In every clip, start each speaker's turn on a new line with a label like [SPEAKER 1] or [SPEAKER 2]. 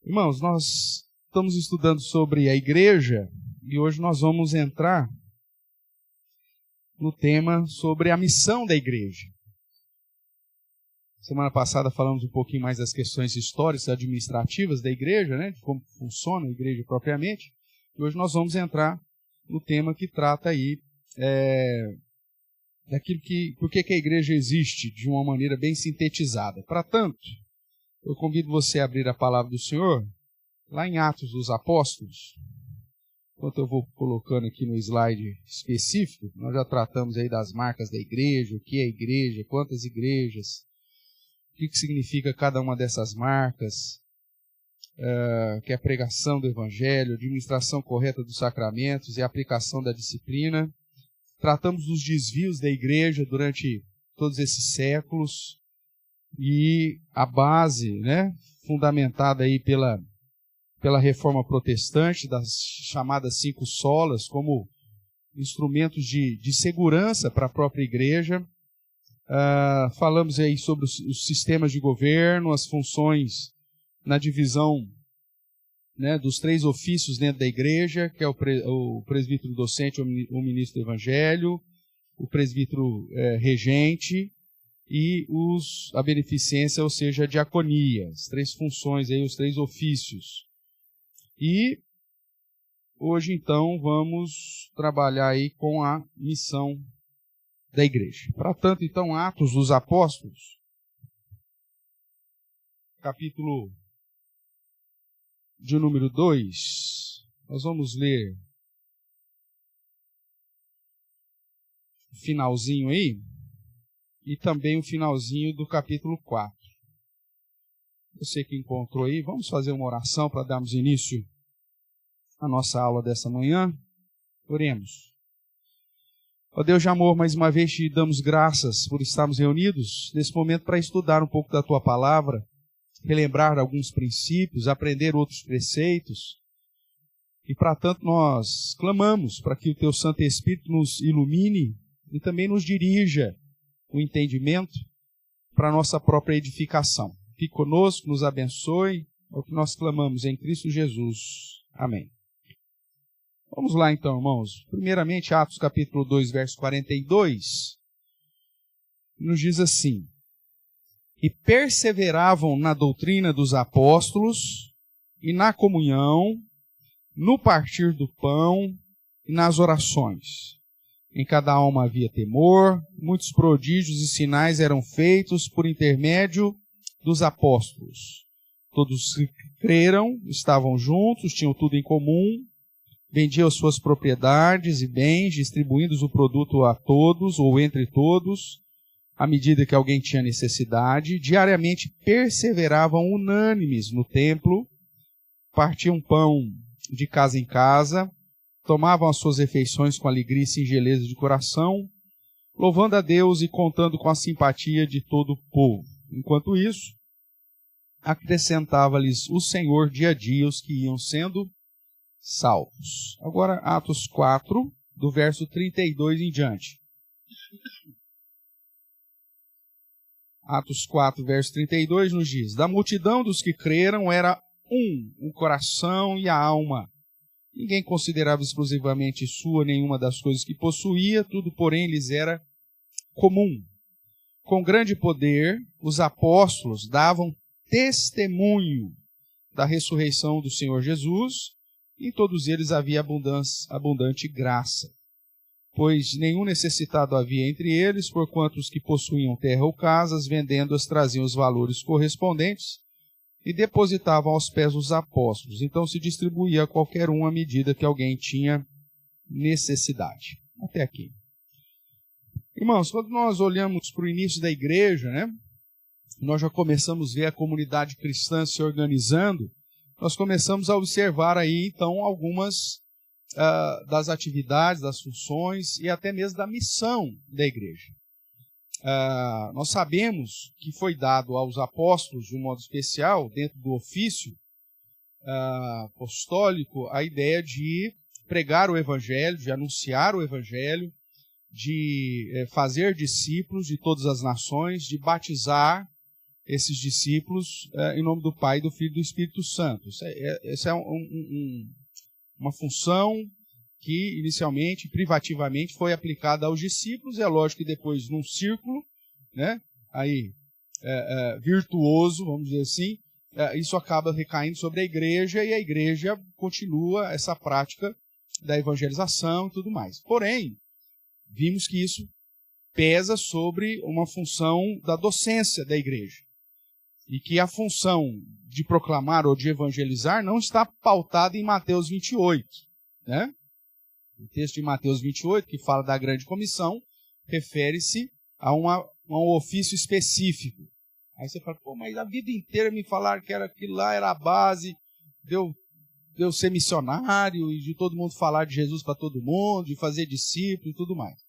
[SPEAKER 1] Irmãos, nós estamos estudando sobre a igreja e hoje nós vamos entrar no tema sobre a missão da igreja. Semana passada falamos um pouquinho mais das questões históricas e administrativas da igreja, né, de como funciona a igreja propriamente. E hoje nós vamos entrar no tema que trata aí daquilo por que a igreja existe de uma maneira bem sintetizada. Para tanto, eu convido você a abrir a palavra do Senhor lá em Atos dos Apóstolos. Enquanto eu vou colocando aqui no slide específico, nós já tratamos aí das marcas da igreja, o que é igreja, quantas igrejas, o que significa cada uma dessas marcas, que é a pregação do evangelho, a administração correta dos sacramentos e a aplicação da disciplina. Tratamos dos desvios da igreja durante todos esses séculos e a base, né, fundamentada aí pela reforma protestante, das chamadas 5 solas, como instrumentos de segurança para a própria igreja. Falamos aí sobre os sistemas de governo, as funções na divisão, né, dos 3 ofícios dentro da igreja, que é o presbítero docente, o ministro do evangelho, o presbítero regente e a beneficência, ou seja, a diaconia. As 3 funções, aí, os 3 ofícios. E hoje, então, vamos trabalhar aí com a missão da igreja. Para tanto, então, Atos dos Apóstolos, capítulo de número 2, nós vamos ler o finalzinho aí e também o finalzinho do capítulo 4. Você que encontrou aí, vamos fazer uma oração para darmos início à nossa aula dessa manhã. Oremos. Ó Deus de amor, mais uma vez te damos graças por estarmos reunidos nesse momento para estudar um pouco da Tua Palavra, relembrar alguns princípios, aprender outros preceitos. E para tanto nós clamamos para que o Teu Santo Espírito nos ilumine e também nos dirija o entendimento para a nossa própria edificação. Fique conosco, nos abençoe, é o que nós clamamos em Cristo Jesus. Amém. Vamos lá então, irmãos. Primeiramente, Atos capítulo 2, verso 42, nos diz assim: E perseveravam na doutrina dos apóstolos, e na comunhão, no partir do pão, e nas orações. Em cada alma havia temor, muitos prodígios e sinais eram feitos por intermédio dos apóstolos. Todos creram, estavam juntos, tinham tudo em comum, vendiam suas propriedades e bens, distribuindo o produto a todos ou entre todos, à medida que alguém tinha necessidade. Diariamente perseveravam unânimes no templo, partiam pão de casa em casa, tomavam as suas refeições com alegria e singeleza de coração, louvando a Deus e contando com a simpatia de todo o povo. Enquanto isso, acrescentava-lhes o Senhor dia a dia os que iam sendo salvos. Agora, Atos 4, do verso 32 em diante. Atos 4, verso 32 nos diz: Da multidão dos que creram era o coração e a alma. Ninguém considerava exclusivamente sua nenhuma das coisas que possuía, tudo, porém, lhes era comum. Com grande poder, os apóstolos davam testemunho da ressurreição do Senhor Jesus, e em todos eles havia abundante graça. Pois nenhum necessitado havia entre eles, porquanto os que possuíam terra ou casas, vendendo-as, traziam os valores correspondentes e depositavam aos pés dos apóstolos. Então se distribuía a qualquer um à medida que alguém tinha necessidade. Até aqui. Irmãos, quando nós olhamos para o início da igreja, né, nós já começamos a ver a comunidade cristã se organizando. Nós começamos a observar aí, então, algumas das atividades, das funções e até mesmo da missão da igreja. Nós sabemos que foi dado aos apóstolos, de um modo especial, dentro do ofício apostólico, a ideia de pregar o evangelho, de anunciar o evangelho, de fazer discípulos de todas as nações, de batizar esses discípulos em nome do Pai, do Filho e do Espírito Santo. Essa é uma função que inicialmente, privativamente, foi aplicada aos discípulos, e é lógico que depois, num círculo, né, aí, virtuoso, vamos dizer assim, isso acaba recaindo sobre a igreja, e a igreja continua essa prática da evangelização e tudo mais. Porém, vimos que isso pesa sobre uma função da docência da igreja, e que a função de proclamar ou de evangelizar não está pautada em Mateus 28, né? O texto de Mateus 28, que fala da grande comissão, refere-se a um ofício específico. Aí você fala, pô, mas a vida inteira me falaram que aquilo lá era a base de eu ser missionário e de todo mundo falar de Jesus para todo mundo, de fazer discípulo e tudo mais.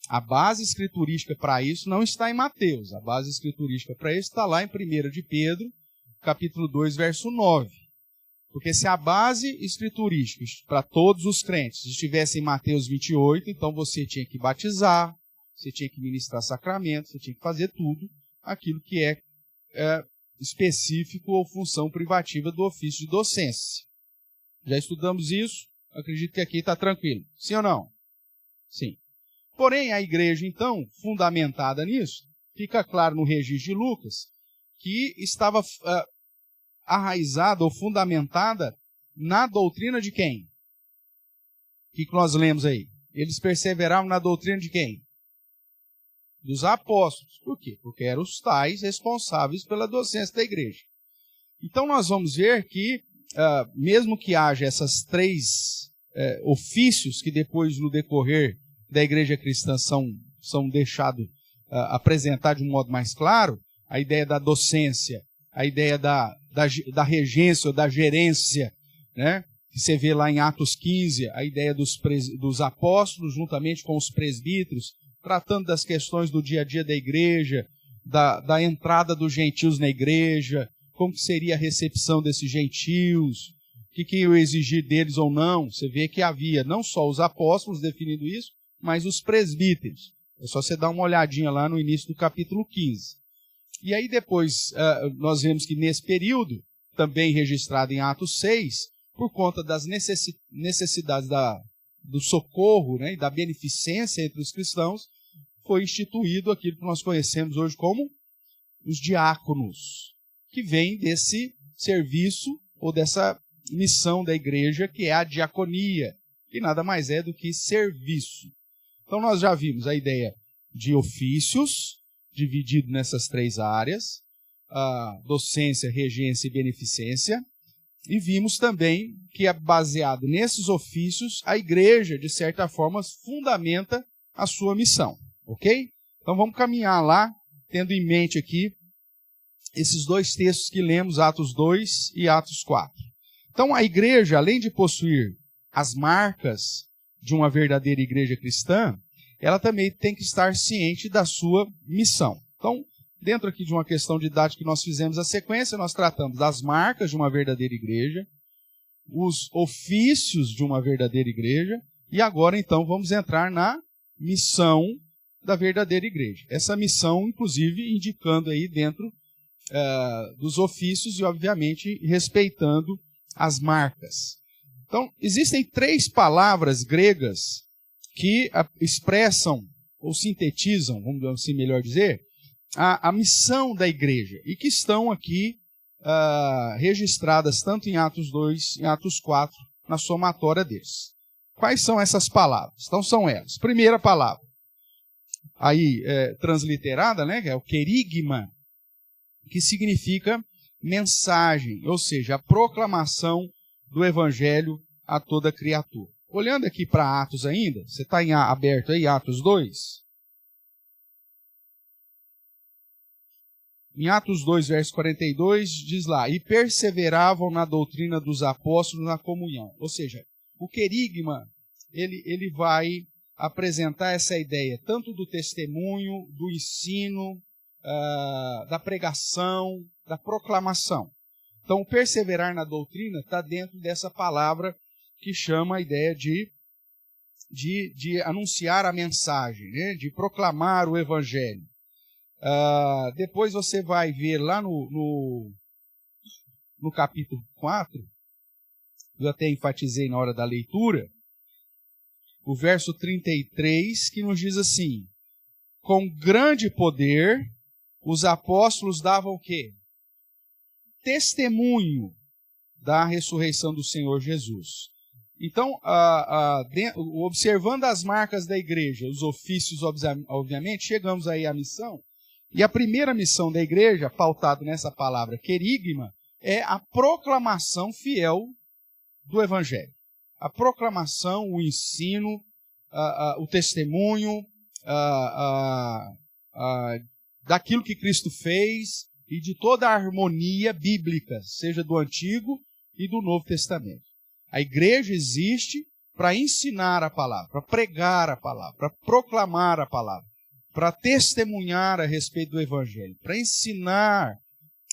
[SPEAKER 1] A base escriturística para isso não está em Mateus. A base escriturística para isso está lá em 1 de Pedro, capítulo 2, verso 9. Porque se a base escriturística para todos os crentes estivesse em Mateus 28, então você tinha que batizar, você tinha que ministrar sacramentos, você tinha que fazer tudo aquilo que é específico ou função privativa do ofício de docência. Já estudamos isso, acredito que aqui está tranquilo. Sim ou não? Sim. Porém, a igreja, então, fundamentada nisso, fica claro no registro de Lucas, que estava arraizada ou fundamentada na doutrina de quem? O que nós lemos aí? Eles perseveravam na doutrina de quem? Dos apóstolos. Por quê? Porque eram os tais responsáveis pela docência da igreja. Então nós vamos ver que, mesmo que haja essas três ofícios que depois, no decorrer da igreja cristã, são deixados apresentar de um modo mais claro, a ideia da docência, a ideia da regência ou da gerência, né? Que você vê lá em Atos 15, a ideia dos apóstolos, juntamente com os presbíteros, tratando das questões do dia a dia da igreja, da entrada dos gentios na igreja, como que seria a recepção desses gentios, o que iam exigir deles ou não. Você vê que havia não só os apóstolos definindo isso, mas os presbíteros. É só você dar uma olhadinha lá no início do capítulo 15. E aí depois nós vemos que nesse período, também registrado em Atos 6, por conta das necessidades do socorro, né, e da beneficência entre os cristãos, foi instituído aquilo que nós conhecemos hoje como os diáconos, que vem desse serviço ou dessa missão da igreja, que é a diaconia, que nada mais é do que serviço. Então nós já vimos a ideia de ofícios, dividido nessas três áreas, a docência, regência e beneficência, e vimos também que, baseado nesses ofícios, a igreja, de certa forma, fundamenta a sua missão, ok? Então vamos caminhar lá, tendo em mente aqui esses dois textos que lemos, Atos 2 e Atos 4. Então a igreja, além de possuir as marcas de uma verdadeira igreja cristã, ela também tem que estar ciente da sua missão. Então, dentro aqui de uma questão didática que nós fizemos a sequência, nós tratamos das marcas de uma verdadeira igreja, os ofícios de uma verdadeira igreja, e agora então vamos entrar na missão da verdadeira igreja. Essa missão, inclusive, indicando aí dentro dos ofícios e, obviamente, respeitando as marcas. Então, existem três palavras gregas que expressam ou sintetizam, vamos assim melhor dizer, a missão da igreja, e que estão aqui registradas tanto em Atos 2 e em Atos 4, na somatória deles. Quais são essas palavras? Então são elas. Primeira palavra, aí transliterada, né, que é o querigma, que significa mensagem, ou seja, a proclamação do evangelho a toda criatura. Olhando aqui para Atos ainda, você está aberto aí, Atos 2? Em Atos 2, verso 42, diz lá, e perseveravam na doutrina dos apóstolos na comunhão. Ou seja, o querigma, ele vai apresentar essa ideia, tanto do testemunho, do ensino, da pregação, da proclamação. Então, o perseverar na doutrina está dentro dessa palavra que chama a ideia de anunciar a mensagem, né? De proclamar o evangelho. Depois você vai ver lá no capítulo 4, eu até enfatizei na hora da leitura, o verso 33, que nos diz assim: com grande poder, os apóstolos davam o quê? Testemunho da ressurreição do Senhor Jesus. Então, observando as marcas da igreja, os ofícios, obviamente, chegamos aí à missão. E a primeira missão da igreja, pautado nessa palavra querigma, é a proclamação fiel do Evangelho. A proclamação, o ensino, o testemunho daquilo que Cristo fez e de toda a harmonia bíblica, seja do Antigo e do Novo Testamento. A igreja existe para ensinar a palavra, para pregar a palavra, para proclamar a palavra, para testemunhar a respeito do Evangelho, para ensinar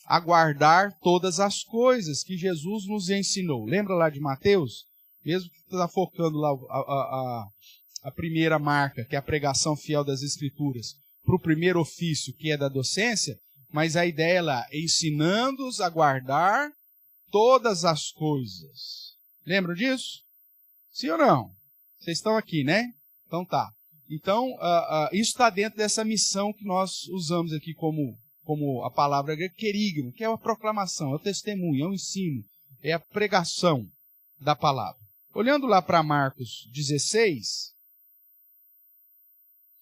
[SPEAKER 1] a guardar todas as coisas que Jesus nos ensinou. Lembra lá de Mateus? Mesmo que está focando lá a primeira marca, que é a pregação fiel das Escrituras, para o primeiro ofício, que é da docência, mas a ideia é lá, ensinando-os a guardar todas as coisas. Lembram disso? Sim ou não? Vocês estão aqui, né? Então tá. Então, isso está dentro dessa missão que nós usamos aqui como a palavra querigma, que é a proclamação, é o testemunho, é o ensino, é a pregação da palavra. Olhando lá para Marcos 16,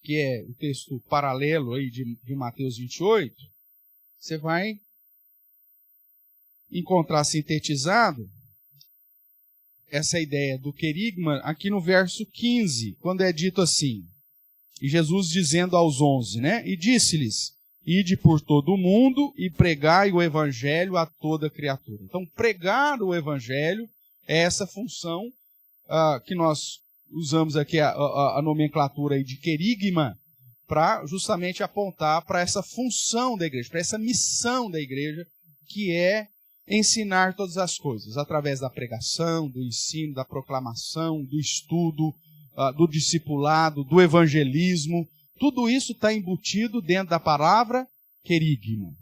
[SPEAKER 1] que é o texto paralelo aí de Mateus 28, você vai encontrar sintetizado essa ideia do querigma aqui no verso 15, quando é dito assim, e Jesus dizendo aos 11, né? E disse-lhes: ide por todo o mundo e pregai o evangelho a toda criatura. Então, pregar o evangelho é essa função que nós usamos aqui a nomenclatura aí de querigma, para justamente apontar para essa função da igreja, para essa missão da igreja, que é ensinar todas as coisas, através da pregação, do ensino, da proclamação, do estudo, do discipulado, do evangelismo. Tudo isso está embutido dentro da palavra querigma.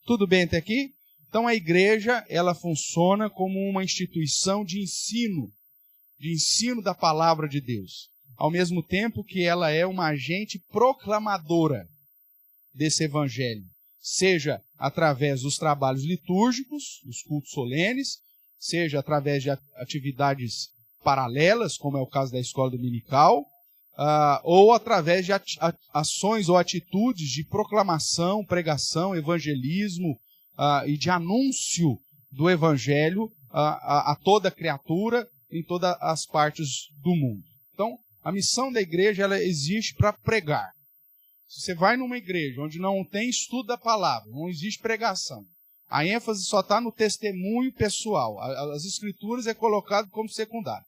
[SPEAKER 1] Tudo bem até aqui? Então a igreja, ela funciona como uma instituição de ensino da palavra de Deus, ao mesmo tempo que ela é uma agente proclamadora desse evangelho, seja através dos trabalhos litúrgicos, dos cultos solenes, seja através de atividades paralelas, como é o caso da escola dominical, ou através de ações ou atitudes de proclamação, pregação, evangelismo e de anúncio do evangelho a toda criatura em todas as partes do mundo. Então, a missão da igreja, ela existe para pregar. Se você vai numa igreja onde não tem estudo da palavra, não existe pregação, a ênfase só está no testemunho pessoal. As escrituras é colocado como secundário.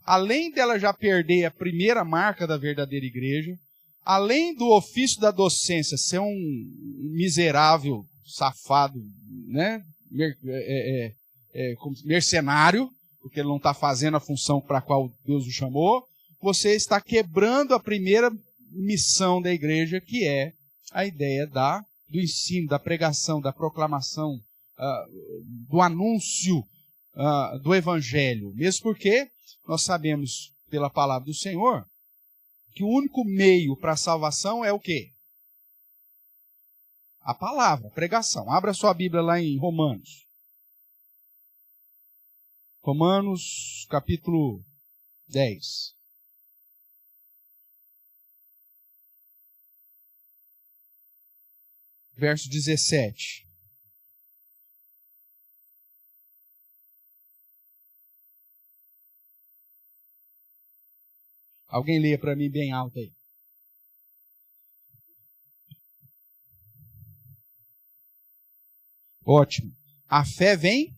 [SPEAKER 1] Além dela já perder a primeira marca da verdadeira igreja, além do ofício da docência ser um miserável, safado, né? Mercenário, porque ele não está fazendo a função para a qual Deus o chamou, você está quebrando a primeira missão da igreja, que é a ideia do ensino, da pregação, da proclamação, do anúncio do evangelho. Mesmo porque nós sabemos, pela palavra do Senhor, que o único meio para a salvação é o quê? A palavra, a pregação. Abra sua Bíblia lá em Romanos. Romanos, capítulo 10. Verso 17. Alguém leia para mim bem alto aí. Ótimo. A fé vem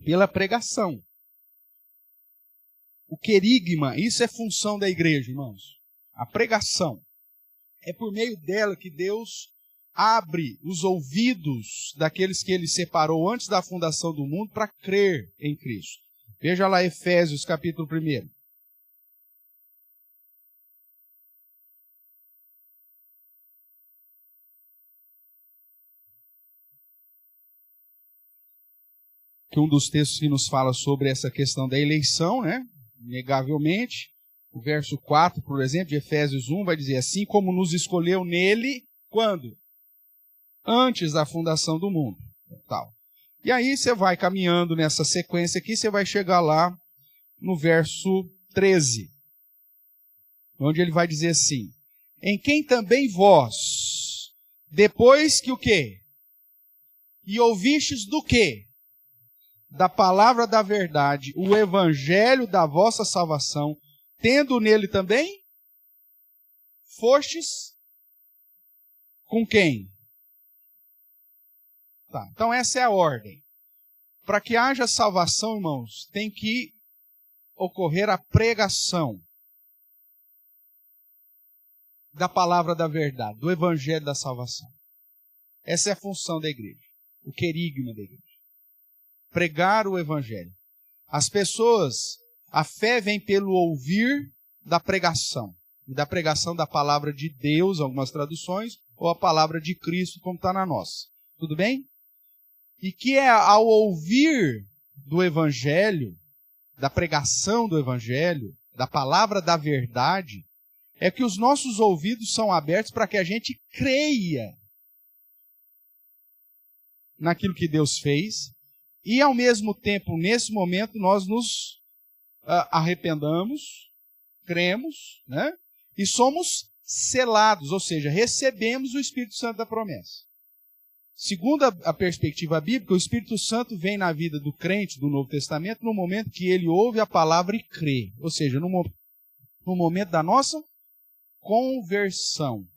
[SPEAKER 1] pela pregação. O querigma, isso é função da igreja, irmãos. A pregação. É por meio dela que Deus abre os ouvidos daqueles que Ele separou antes da fundação do mundo para crer em Cristo. Veja lá Efésios, capítulo 1. que um dos textos que nos fala sobre essa questão da eleição, né? Inegavelmente. O verso 4, por exemplo, de Efésios 1, vai dizer assim, como nos escolheu nele, quando? Antes da fundação do mundo. Tal. E aí você vai caminhando nessa sequência aqui, você vai chegar lá no verso 13, onde ele vai dizer assim, em quem também vós, depois que o quê? E ouvistes do quê? Da palavra da verdade, o evangelho da vossa salvação, tendo nele também, fostes com quem? Tá, então essa é a ordem. Para que haja salvação, irmãos, tem que ocorrer a pregação da palavra da verdade, do evangelho da salvação. Essa é a função da igreja, o querigma da igreja. Pregar o evangelho. As pessoas, a fé vem pelo ouvir da pregação. E da pregação da palavra de Deus, algumas traduções, ou a palavra de Cristo, como está na nossa. Tudo bem? E que é ao ouvir do evangelho, da pregação do evangelho, da palavra da verdade, é que os nossos ouvidos são abertos para que a gente creia naquilo que Deus fez e, ao mesmo tempo, nesse momento, nós nos arrependamos, cremos, né? E somos selados, ou seja, recebemos o Espírito Santo da promessa. Segundo a perspectiva bíblica, o Espírito Santo vem na vida do crente do Novo Testamento no momento que ele ouve a palavra e crê, ou seja, no momento da nossa conversão.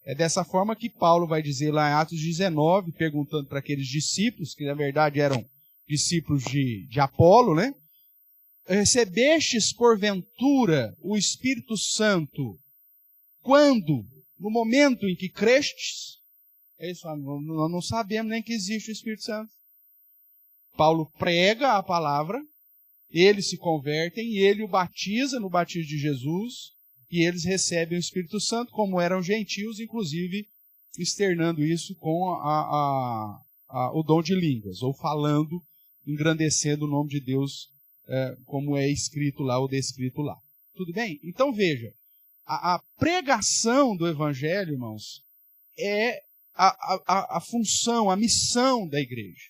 [SPEAKER 1] É dessa forma que Paulo vai dizer lá em Atos 19, perguntando para aqueles discípulos, que na verdade eram discípulos de Apolo, né? Recebestes porventura o Espírito Santo quando? No momento em que crestes? Eles falam, nós não sabemos nem que existe o Espírito Santo. Paulo prega a palavra, eles se convertem e ele o batiza no batismo de Jesus e eles recebem o Espírito Santo, como eram gentios, inclusive externando isso com o dom de línguas, ou falando, engrandecendo o nome de Deus, como é escrito lá ou descrito lá. Tudo bem? Então veja, a pregação do Evangelho, irmãos, é a função, a missão da igreja,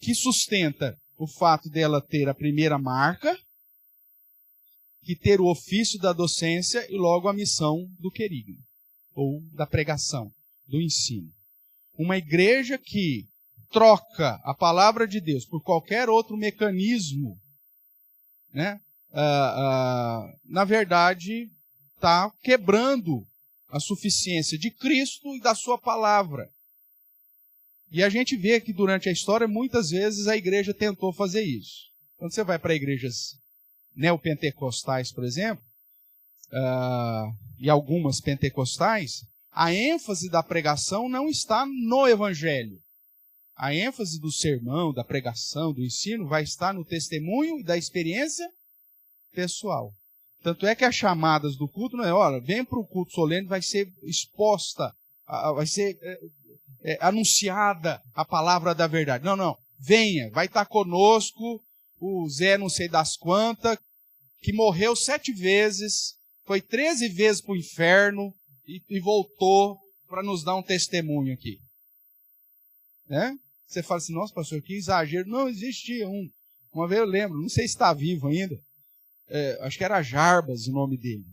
[SPEAKER 1] que sustenta o fato dela ter a primeira marca, que ter o ofício da docência e logo a missão do querigma, ou da pregação, do ensino. Uma igreja que troca a palavra de Deus por qualquer outro mecanismo, né? Na verdade, está quebrando a suficiência de Cristo e da sua palavra. E a gente vê que durante a história, muitas vezes a igreja tentou fazer isso. Quando você vai para igrejas neopentecostais, por exemplo, e algumas pentecostais, a ênfase da pregação não está no evangelho. A ênfase do sermão, da pregação, do ensino, vai estar no testemunho e da experiência pessoal. Tanto é que as chamadas do culto não é, olha, vem para o culto solene, vai ser exposta, vai ser anunciada a palavra da verdade. Não, não, venha, vai estar conosco o Zé não sei das quantas, que morreu 7 vezes, foi 13 vezes para o inferno e voltou para nos dar um testemunho aqui. Né? Você fala assim, nossa pastor, que exagero. Não, existia um. Uma vez eu lembro, não sei se está vivo ainda, acho que era Jarbas o nome dele.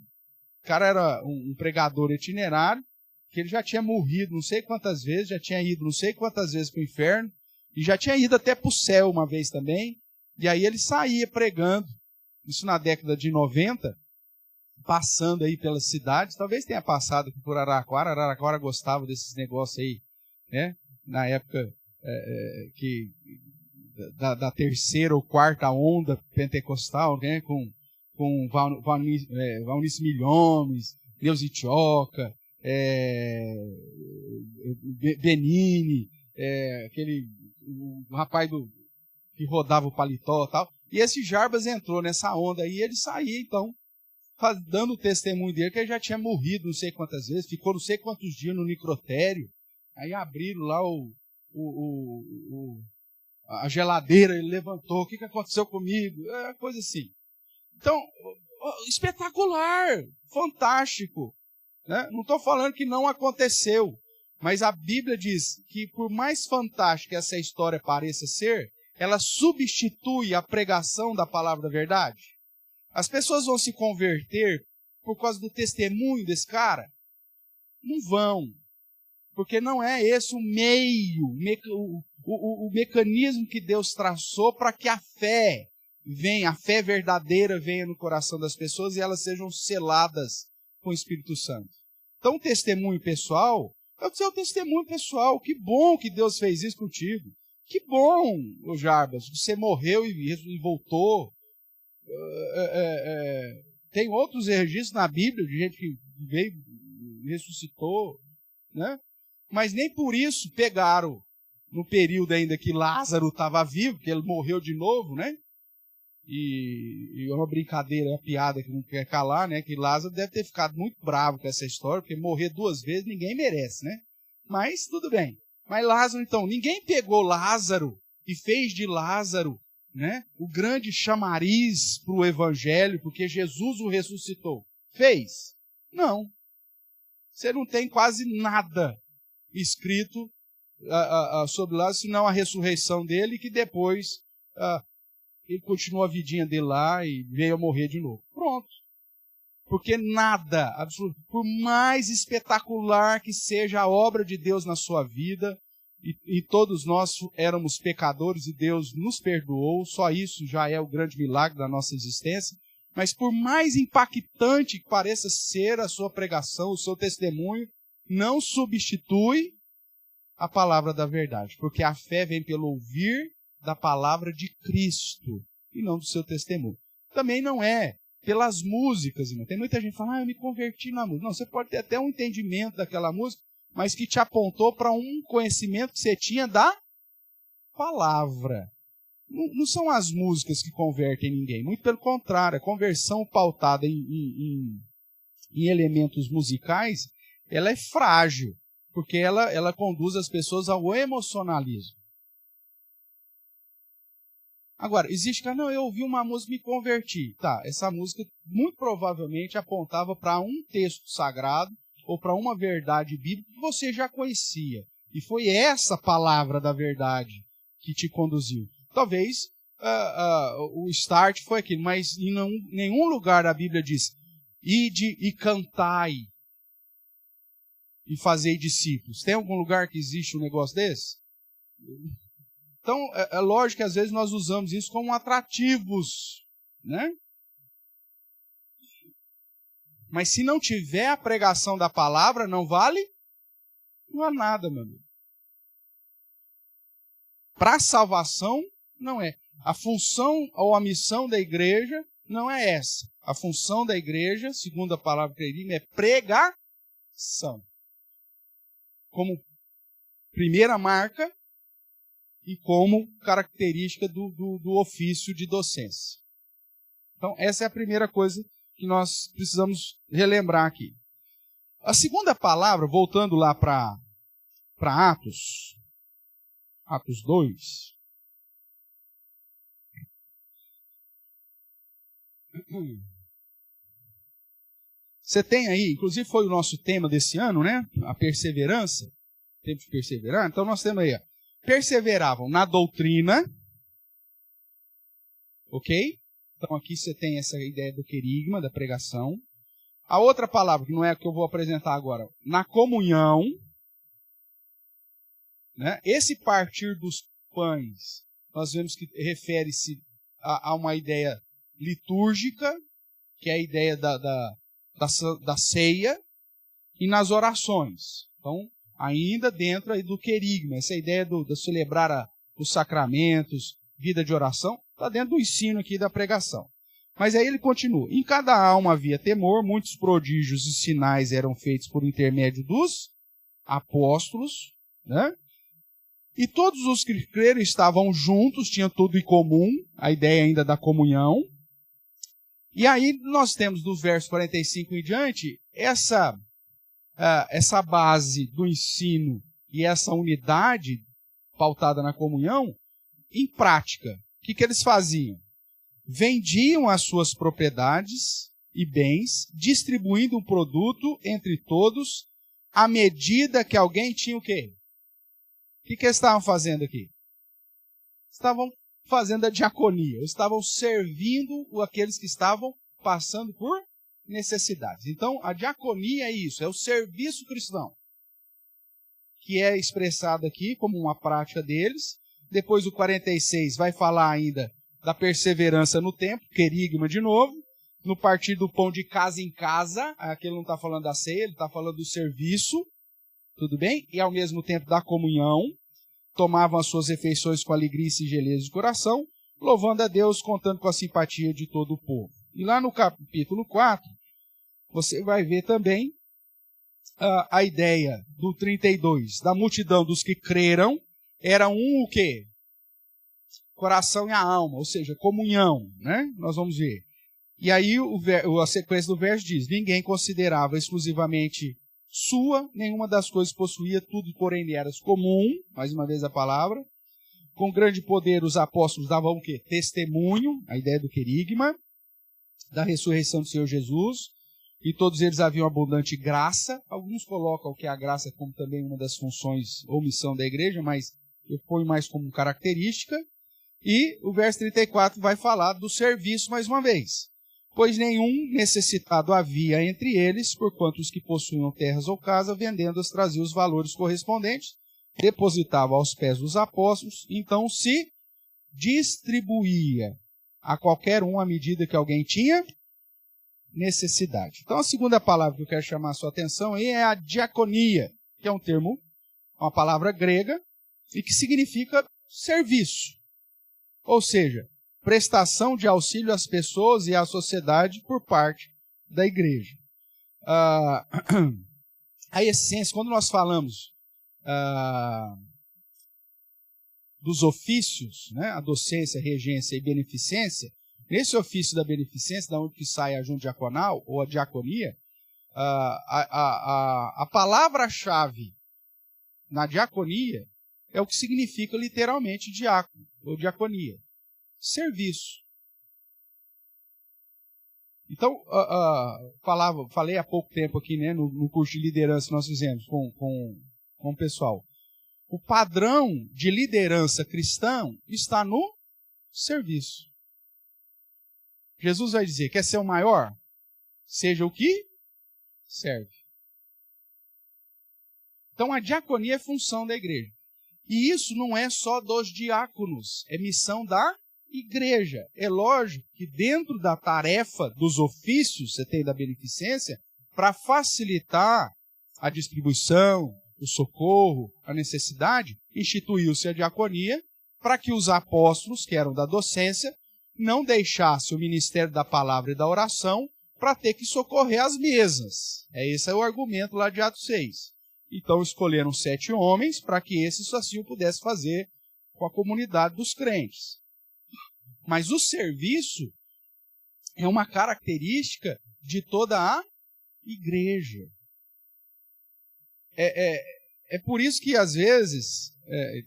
[SPEAKER 1] O cara era um pregador itinerário, que ele já tinha morrido não sei quantas vezes, já tinha ido não sei quantas vezes para o inferno, e já tinha ido até para o céu uma vez também, e aí ele saía pregando, isso na década de 90, passando aí pelas cidades, talvez tenha passado por Araraquara gostava desses negócios aí, né? Na época da terceira ou quarta onda pentecostal, né? Com Valnice Milhomes, Neuza Itioca, Benini, o rapaz que rodava o paletó e tal. E esse Jarbas entrou nessa onda aí e ele saía, então, dando o testemunho dele, que ele já tinha morrido não sei quantas vezes, ficou não sei quantos dias no necrotério. Aí abriram lá a geladeira, ele levantou, o que aconteceu comigo? É coisa assim. Então, espetacular, fantástico. Né? Não estou falando que não aconteceu, mas a Bíblia diz que por mais fantástica essa história pareça ser, ela substitui a pregação da palavra da verdade. As pessoas vão se converter por causa do testemunho desse cara? Não vão. Porque não é esse o meio, o mecanismo que Deus traçou para que a fé venha, a fé verdadeira venha no coração das pessoas e elas sejam seladas com o Espírito Santo. Então, o testemunho pessoal é o seu testemunho pessoal. Que bom que Deus fez isso contigo. Que bom, ô Jarbas, você morreu e voltou. Tem outros registros na Bíblia de gente que veio e ressuscitou, né? Mas nem por isso pegaram, no período ainda que Lázaro estava vivo, que ele morreu de novo, né? E é uma brincadeira, uma piada que não quer calar, né? Que Lázaro deve ter ficado muito bravo com essa história, porque morrer 2 vezes ninguém merece, né? Mas tudo bem. Mas Lázaro, então, ninguém pegou Lázaro e fez de Lázaro, né, o grande chamariz para o Evangelho, porque Jesus o ressuscitou. Fez? Não. Você não tem quase nada escrito sobre Lázaro, senão a ressurreição dele, que depois ele continuou a vidinha dele lá e veio a morrer de novo. Pronto. Porque nada, absolutamente, por mais espetacular que seja a obra de Deus na sua vida, e todos nós éramos pecadores e Deus nos perdoou, só isso já é o grande milagre da nossa existência, mas por mais impactante que pareça ser a sua pregação, o seu testemunho, não substitui a palavra da verdade, porque a fé vem pelo ouvir da palavra de Cristo e não do seu testemunho. Também não é pelas músicas, irmão. Tem muita gente que fala, eu me converti na música. Não, você pode ter até um entendimento daquela música, mas que te apontou para um conhecimento que você tinha da palavra. Não são as músicas que convertem ninguém, muito pelo contrário, a conversão pautada em elementos musicais, ela é frágil, porque ela conduz as pessoas ao emocionalismo. Agora, existe que, não, eu ouvi uma música e me converti. Tá, essa música muito provavelmente apontava para um texto sagrado ou para uma verdade bíblica que você já conhecia. E foi essa palavra da verdade que te conduziu. Talvez o start foi aquilo, mas em nenhum lugar da Bíblia diz, ide e cantai e fazei discípulos. Tem algum lugar que existe um negócio desse? Então, é lógico que às vezes nós usamos isso como atrativos, né? Mas se não tiver a pregação da palavra, não vale nada, meu amigo. Para a salvação, não é. A função ou a missão da igreja não é essa. A função da igreja, segundo a palavra que é pregação. Como primeira marca e como característica do ofício de docência. Então, essa é a primeira coisa que nós precisamos relembrar aqui. A segunda palavra, voltando lá para Atos 2. Você tem aí, inclusive foi o nosso tema desse ano, né? A perseverança, tempo de perseverar. Então nós temos aí, ó, perseveravam na doutrina, ok? Então aqui você tem essa ideia do querigma, da pregação. A outra palavra, que não é a que eu vou apresentar agora, na comunhão, né? Esse partir dos pães, nós vemos que refere-se a uma ideia litúrgica, que é a ideia da ceia, e nas orações. Então, ainda dentro aí do querigma, essa ideia de celebrar os sacramentos, vida de oração, está dentro do ensino aqui da pregação. Mas aí ele continua. Em cada alma havia temor, muitos prodígios e sinais eram feitos por intermédio dos apóstolos, né? E todos os que creram estavam juntos, tinham tudo em comum, a ideia ainda da comunhão. E aí nós temos do verso 45 em diante, essa base do ensino e essa unidade pautada na comunhão, em prática, o que eles faziam? Vendiam as suas propriedades e bens, distribuindo o produto entre todos, à medida que alguém tinha o quê? O que eles estavam fazendo aqui? Estavam fazendo a diaconia, estavam servindo aqueles que estavam passando por necessidades. Então, a diaconia é isso, é o serviço cristão, que é expressado aqui como uma prática deles. Depois o 46 vai falar ainda da perseverança no tempo, querigma de novo, no partir do pão de casa em casa. Aqui ele não está falando da ceia, ele está falando do serviço, tudo bem? E ao mesmo tempo da comunhão, tomavam as suas refeições com alegria e singeleza de coração, louvando a Deus, contando com a simpatia de todo o povo. E lá no capítulo 4, você vai ver também a ideia do 32, da multidão dos que creram, era o quê? Coração e a alma, ou seja, comunhão, né? Nós vamos ver. E aí a sequência do verso diz, ninguém considerava exclusivamente sua, nenhuma das coisas possuía, tudo porém lhe era comum, mais uma vez a palavra. Com grande poder os apóstolos davam o quê? Testemunho, a ideia do querigma, da ressurreição do Senhor Jesus, e todos eles haviam abundante graça. Alguns colocam que a graça como também uma das funções ou missão da igreja, mas eu ponho mais como característica. E o verso 34 vai falar do serviço mais uma vez. Pois nenhum necessitado havia entre eles, porquanto os que possuíam terras ou casa, vendendo-as, traziam os valores correspondentes, depositavam aos pés dos apóstolos, então se distribuía a qualquer um à medida que alguém tinha necessidade. Então a segunda palavra que eu quero chamar a sua atenção aí é a diaconia, que é um termo, uma palavra grega, e que significa serviço. Ou seja, prestação de auxílio às pessoas e à sociedade por parte da igreja. A essência, quando nós falamos dos ofícios, né, a docência, regência e beneficência, nesse ofício da beneficência, da onde que sai a junta diaconal ou a diaconia, a palavra-chave na diaconia é o que significa literalmente diácono ou diaconia. Serviço. Então, falei há pouco tempo aqui, né, no curso de liderança que nós fizemos com o pessoal. O padrão de liderança cristã está no serviço. Jesus vai dizer, quer ser o maior? Seja o que serve. Então, a diaconia é função da igreja. E isso não é só dos diáconos, é missão da igreja. É lógico que dentro da tarefa dos ofícios, você tem da beneficência, para facilitar a distribuição, o socorro, a necessidade, instituiu-se a diaconia para que os apóstolos, que eram da docência, não deixassem o ministério da palavra e da oração para ter que socorrer as mesas. Esse é o argumento lá de Atos 6. Então escolheram 7 homens para que esses assim o pudessem fazer com a comunidade dos crentes. Mas o serviço é uma característica de toda a igreja. É por isso que, às vezes,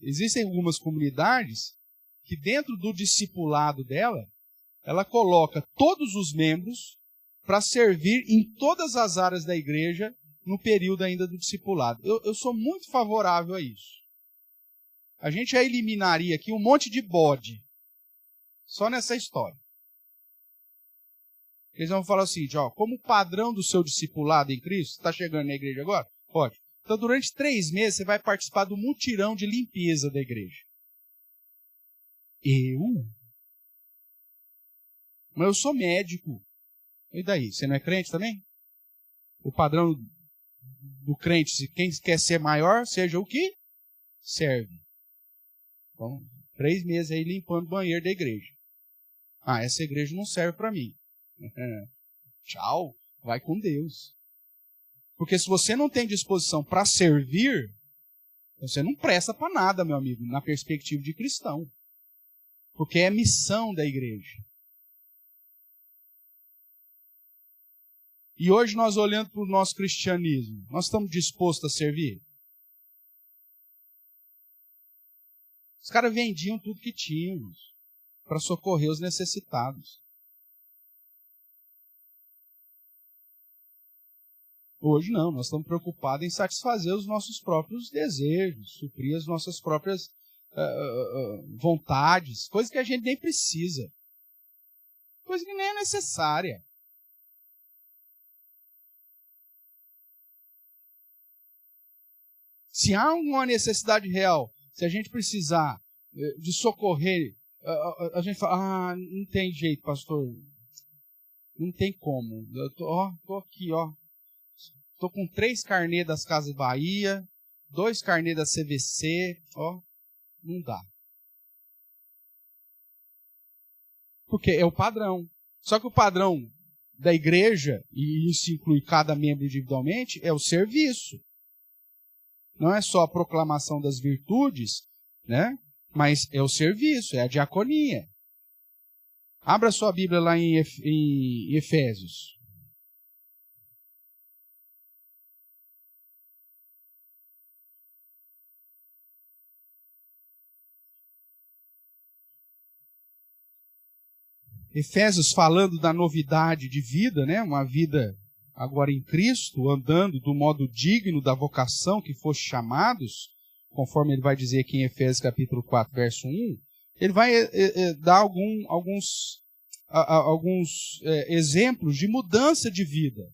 [SPEAKER 1] existem algumas comunidades que dentro do discipulado dela, ela coloca todos os membros para servir em todas as áreas da igreja no período ainda do discipulado. Eu sou muito favorável a isso. A gente já eliminaria aqui um monte de bode, só nessa história. Eles vão falar o seguinte, como padrão do seu discipulado em Cristo, está chegando na igreja agora? Pode. Então, durante 3 meses, você vai participar do mutirão de limpeza da igreja. Mas eu sou médico. E daí? Você não é crente também? O padrão do crente, se quem quer ser maior, seja o que serve. Então, 3 meses aí limpando o banheiro da igreja. Essa igreja não serve para mim. Tchau, vai com Deus. Porque se você não tem disposição para servir, você não presta para nada, meu amigo, na perspectiva de cristão. Porque é missão da igreja. E hoje nós olhando para o nosso cristianismo, nós estamos dispostos a servir? Os caras vendiam tudo que tinham para socorrer os necessitados. Hoje não, nós estamos preocupados em satisfazer os nossos próprios desejos, suprir as nossas próprias vontades, coisa que a gente nem precisa, coisa que nem é necessária. Se há uma necessidade real, se a gente precisar de socorrer, a gente fala, não tem jeito, pastor, não tem como. Eu tô aqui, tô com 3 carnês das Casas Bahia, 2 carnês da CVC, não dá. Porque é o padrão. Só que o padrão da igreja, e isso inclui cada membro individualmente, é o serviço. Não é só a proclamação das virtudes, né? Mas é o serviço, é a diaconia. Abra sua Bíblia lá em Efésios. Efésios falando da novidade de vida, né? Uma vida agora em Cristo, andando do modo digno da vocação que foste chamados, conforme ele vai dizer aqui em Efésios capítulo 4, verso 1, ele vai dar alguns exemplos de mudança de vida,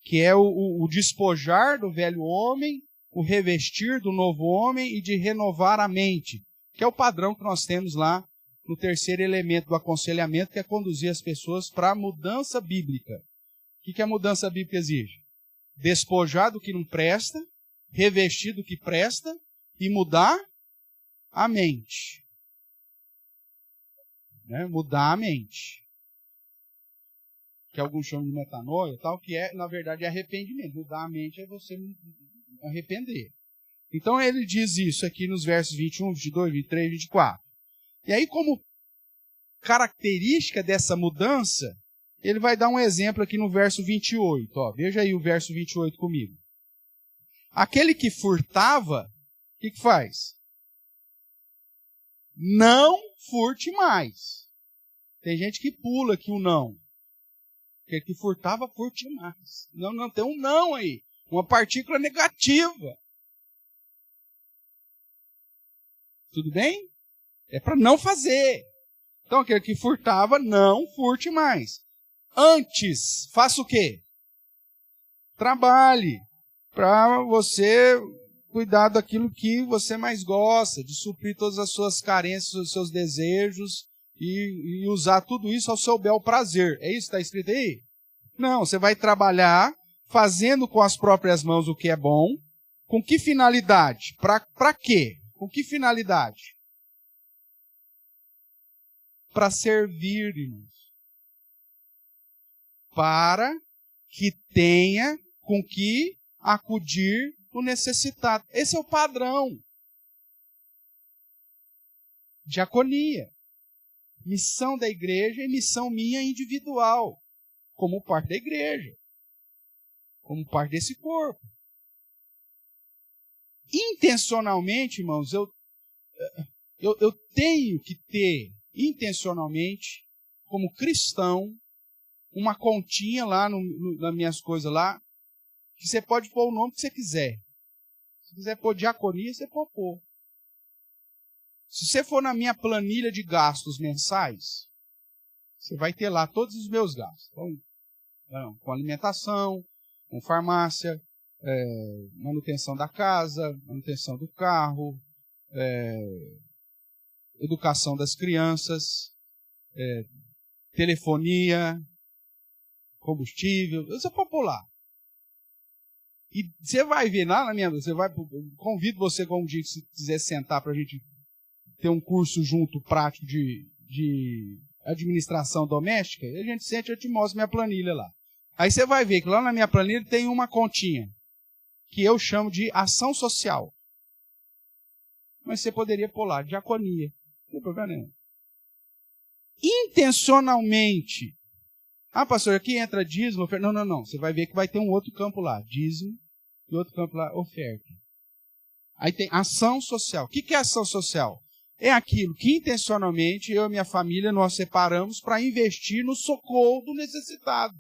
[SPEAKER 1] que é o despojar do velho homem, o revestir do novo homem e de renovar a mente, que é o padrão que nós temos lá no terceiro elemento do aconselhamento, que é conduzir as pessoas para a mudança bíblica. O que a mudança bíblica exige? Despojar do que não presta, revestir do que presta e mudar a mente. Né? Mudar a mente. Que alguns chamam de metanoia, tal, que na verdade, é arrependimento. Mudar a mente é você arrepender. Então ele diz isso aqui nos versos 21, 22, 23, 24. E aí, como característica dessa mudança, ele vai dar um exemplo aqui no verso 28. Veja aí o verso 28 comigo. Aquele que furtava, o que faz? Não furte mais. Tem gente que pula aqui o não. Aquele que furtava, furte mais. Não, tem um não aí. Uma partícula negativa. Tudo bem? É para não fazer. Então, aquele que furtava, não furte mais. Antes, faça o quê? Trabalhe para você cuidar daquilo que você mais gosta, de suprir todas as suas carências, os seus desejos e usar tudo isso ao seu bel prazer. É isso que está escrito aí? Não, você vai trabalhar fazendo com as próprias mãos o que é bom. Com que finalidade? Para quê? Com que finalidade? Para servir, irmãos. Para que tenha com que acudir o necessitado. Esse é o padrão. Diaconia. Missão da igreja e missão minha individual. Como parte da igreja. Como parte desse corpo. Intencionalmente, irmãos, eu tenho que ter intencionalmente, como cristão, uma continha lá nas minhas coisas lá, que você pode pôr o nome que você quiser. Se quiser pôr diaconia, você pode pôr. Se você for na minha planilha de gastos mensais, você vai ter lá todos os meus gastos. Com alimentação, com farmácia, manutenção da casa, manutenção do carro, educação das crianças, telefonia, combustível, você pode pôr lá. E você vai ver lá na minha... Convido você, como dia, se quiser sentar para a gente ter um curso junto prático de administração doméstica, a gente sente e eu te mostro minha planilha lá. Aí você vai ver que lá na minha planilha tem uma continha que eu chamo de ação social. Mas você poderia pôr lá, diaconia. Não tem problema nenhum. Intencionalmente. Pastor, aqui entra dízimo, oferta. Não. Você vai ver que vai ter um outro campo lá. Dízimo e outro campo lá, oferta. Aí tem ação social. O que é ação social? é aquilo que intencionalmente eu e minha família nós separamos para investir no socorro do necessitado.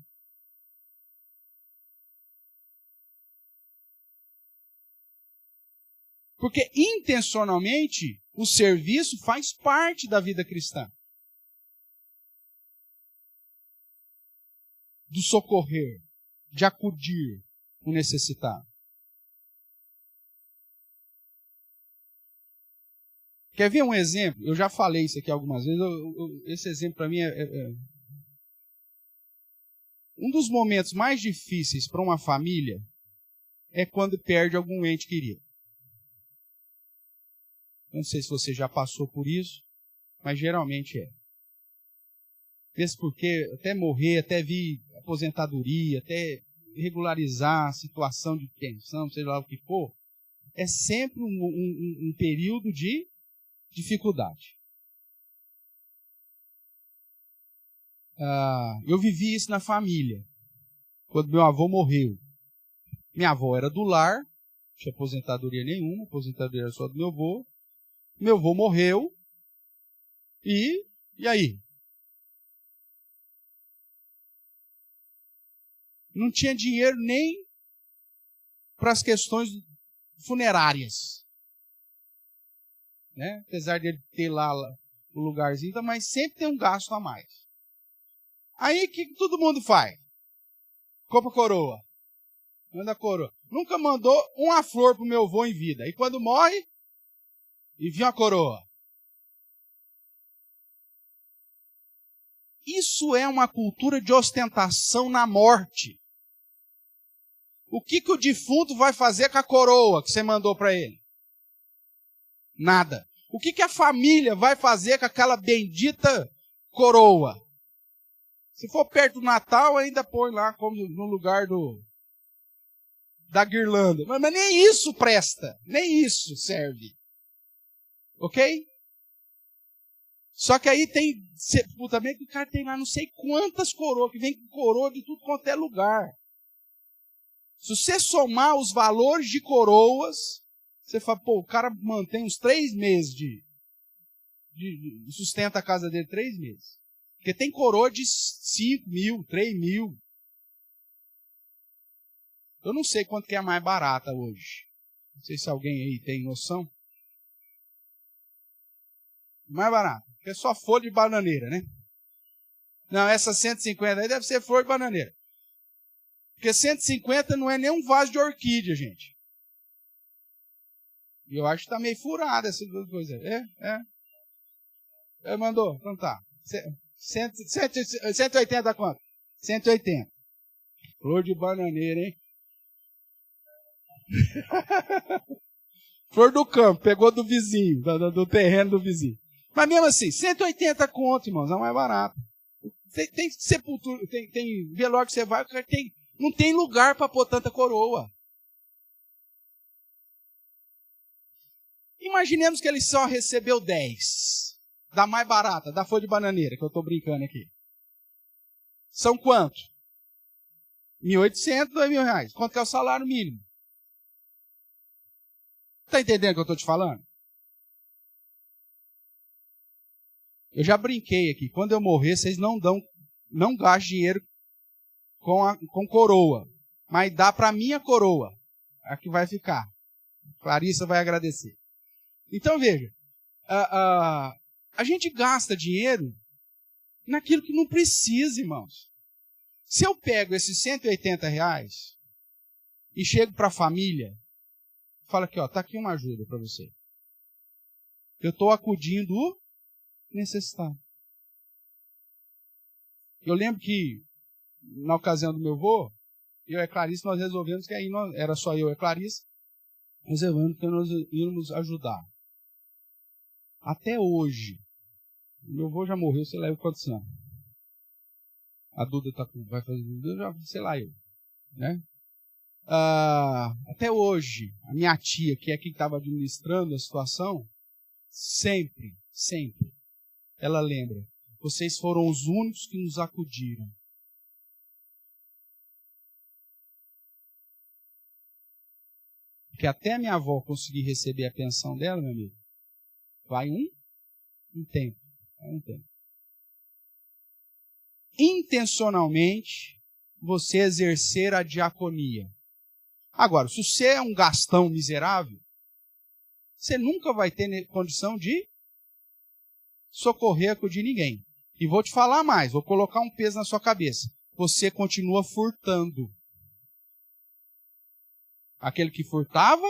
[SPEAKER 1] Porque intencionalmente o serviço faz parte da vida cristã. Do socorrer, de acudir o necessitado. Quer ver um exemplo? Eu já falei isso aqui algumas vezes. Esse exemplo para mim um dos momentos mais difíceis para uma família é quando perde algum ente querido. Não sei se você já passou por isso, mas geralmente é. Mesmo porque até morrer, até vir aposentadoria, até regularizar a situação de pensão, seja lá o que for, é sempre um período de dificuldade. Eu vivi isso na família, quando meu avô morreu. Minha avó era do lar, não tinha aposentadoria nenhuma, a aposentadoria era só do meu avô. Meu avô morreu, e aí? Não tinha dinheiro nem para as questões funerárias. Né? Apesar de ele ter lá o lugarzinho, mas sempre tem um gasto a mais. Aí o que todo mundo faz? Compra coroa. Manda coroa. Nunca mandou uma flor pro meu avô em vida. E quando morre, envia uma coroa. Isso é uma cultura de ostentação na morte. O que o defunto vai fazer com a coroa que você mandou para ele? Nada. O que a família vai fazer com aquela bendita coroa? Se for perto do Natal, ainda põe lá como no lugar da guirlanda. Mas nem isso presta. Nem isso serve. Ok? Só que aí tem... Também que o cara tem lá não sei quantas coroas, que vem com coroa de tudo quanto é lugar. Se você somar os valores de coroas, você fala, o cara mantém uns 3 meses sustenta a casa dele 3 meses. Porque tem coroa de 5 mil, 3 mil. Eu não sei quanto que é a mais barata hoje. Não sei se alguém aí tem noção. Mais barata. Porque é só folha de bananeira, né? Não, essa 150 aí deve ser flor de bananeira. Porque 150 não é nem um vaso de orquídea, gente. E eu acho que tá meio furada essas duas coisas. Mandou? Então tá. 180 quanto? 180. Flor de bananeira, hein? Flor do campo, pegou do vizinho, do terreno do vizinho. Mas mesmo assim, 180 conto, irmãos, é mais barato. Tem sepultura, tem velório que você vai, não tem lugar para pôr tanta coroa. Imaginemos que ele só recebeu 10. Da mais barata, da folha de bananeira, que eu estou brincando aqui. São quanto? 1.800, 2.000 reais. Quanto que é o salário mínimo? Está entendendo o que eu estou te falando? Eu já brinquei aqui. Quando eu morrer, vocês não gastem dinheiro com coroa. Mas dá para minha coroa. A que vai ficar. Clarissa vai agradecer. Então veja. A gente gasta dinheiro naquilo que não precisa, irmãos. Se eu pego esses 180 reais e chego para a família, falo aqui, tá aqui uma ajuda para você. Eu estou acudindo o necessitado. Eu lembro que, na ocasião do meu avô, eu e a Clarice, nós resolvemos que aí era só eu e a Clarice, nós resolvemos que nós íamos ajudar. Até hoje, meu avô já morreu, sei lá eu quantos anos. A Duda vai fazer, sei lá eu, né? Até hoje, a minha tia, que é quem estava administrando a situação, sempre, ela lembra, vocês foram os únicos que nos acudiram. Porque até a minha avó conseguir receber a pensão dela, meu amigo, vai um um tempo. Intencionalmente, você exercer a diaconia. Agora, se você é um gastão miserável, você nunca vai ter condição de socorrer, acudir ninguém. E vou te falar mais, vou colocar um peso na sua cabeça. Você continua furtando. Aquele que furtava,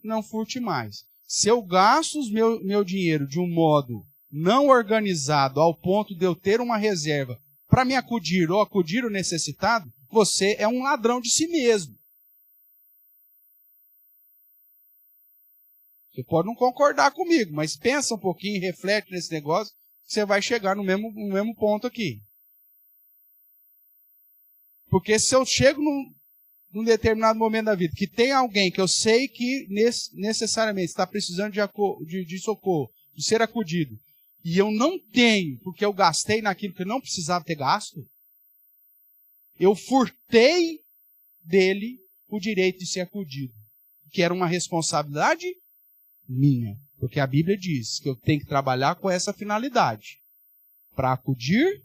[SPEAKER 1] não furte mais. Se eu gasto meu dinheiro de um modo não organizado, ao ponto de eu ter uma reserva para me acudir ou acudir o necessitado, você é um ladrão de si mesmo. Você pode não concordar comigo, mas pensa um pouquinho, reflete nesse negócio, que você vai chegar no mesmo ponto aqui. Porque se eu chego num determinado momento da vida, que tem alguém que eu sei que necessariamente está precisando de socorro, de ser acudido, e eu não tenho, porque eu gastei naquilo que eu não precisava ter gasto, eu furtei dele o direito de ser acudido, que era uma responsabilidade minha, porque a Bíblia diz que eu tenho que trabalhar com essa finalidade, para acudir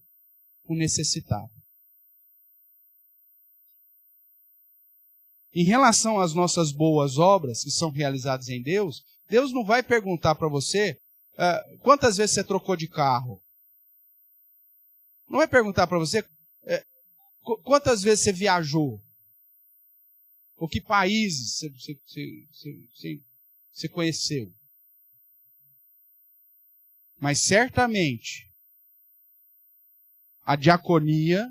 [SPEAKER 1] o necessitado. Em relação às nossas boas obras que são realizadas em Deus, Deus não vai perguntar para você quantas vezes você trocou de carro. Não vai perguntar para você quantas vezes você viajou. Ou que países você conheceu. Mas certamente a diaconia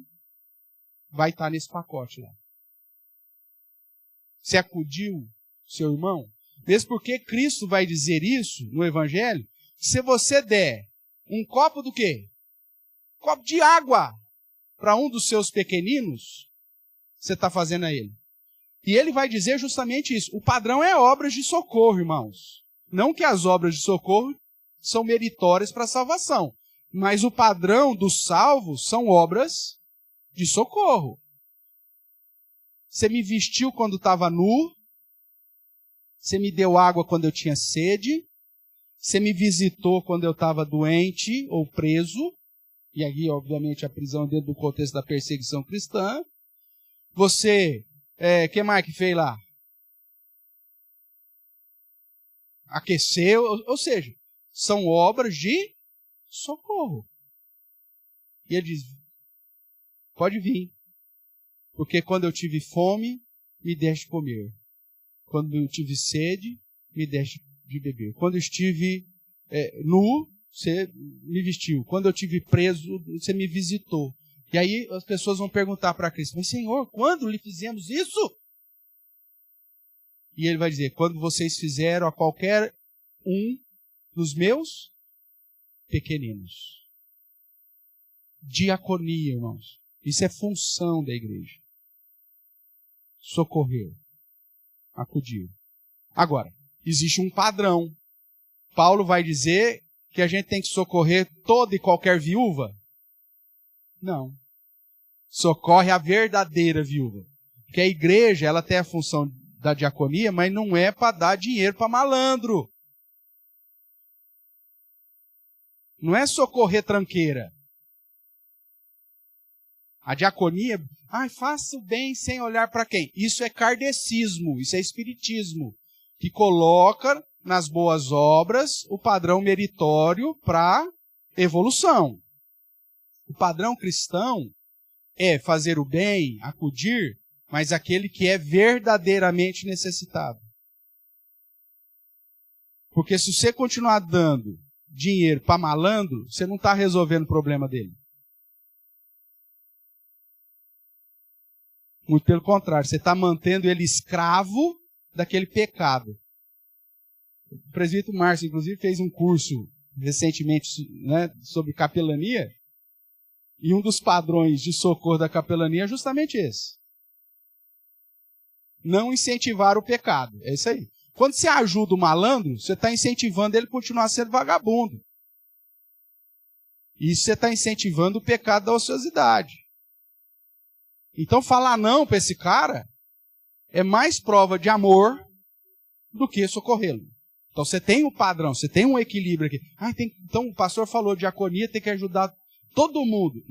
[SPEAKER 1] vai estar nesse pacote lá. Você acudiu seu irmão? Mesmo porque Cristo vai dizer isso no Evangelho, se você der um copo do quê? Um copo de água para um dos seus pequeninos, você está fazendo a ele. E ele vai dizer justamente isso. O padrão é obras de socorro, irmãos. Não que as obras de socorro são meritórias para a salvação, mas o padrão dos salvos são obras de socorro. Você me vestiu quando estava nu. Você me deu água quando eu tinha sede. Você me visitou quando eu estava doente ou preso. E aqui, obviamente, a prisão dentro do contexto da perseguição cristã. Você, que mais que fez lá? Aqueceu. Ou seja, são obras de socorro. E ele diz, pode vir. Porque quando eu tive fome, me deste comer. Quando eu tive sede, me deste de beber. Quando eu estive nu, você me vestiu. Quando eu estive preso, você me visitou. E aí as pessoas vão perguntar para Cristo, mas Senhor, quando lhe fizemos isso? E ele vai dizer, quando vocês fizeram a qualquer um dos meus pequeninos. Diaconia, irmãos. Isso é função da igreja. Socorrer, acudir. Agora, existe um padrão. Paulo vai dizer que a gente tem que socorrer toda e qualquer viúva? Não. Socorre a verdadeira viúva. Porque a igreja, ela tem a função da diaconia, mas não é para dar dinheiro para malandro. Não é socorrer tranqueira. A diaconia, faça o bem sem olhar para quem? Isso é kardecismo, isso é espiritismo, que coloca nas boas obras o padrão meritório para evolução. O padrão cristão é fazer o bem, acudir, mas aquele que é verdadeiramente necessitado. Porque se você continuar dando dinheiro para malandro, você não está resolvendo o problema dele. Muito pelo contrário, você está mantendo ele escravo daquele pecado. O presbítero Márcio, inclusive, fez um curso recentemente, né, sobre capelania, e um dos padrões de socorro da capelania é justamente esse. Não incentivar o pecado. É isso aí. Quando você ajuda o malandro, você está incentivando ele a continuar sendo vagabundo. E você está incentivando o pecado da ociosidade. Então falar não para esse cara é mais prova de amor do que socorrê-lo. Então você tem um padrão, você tem um equilíbrio aqui. Então o pastor falou, diaconia tem que ajudar todo mundo.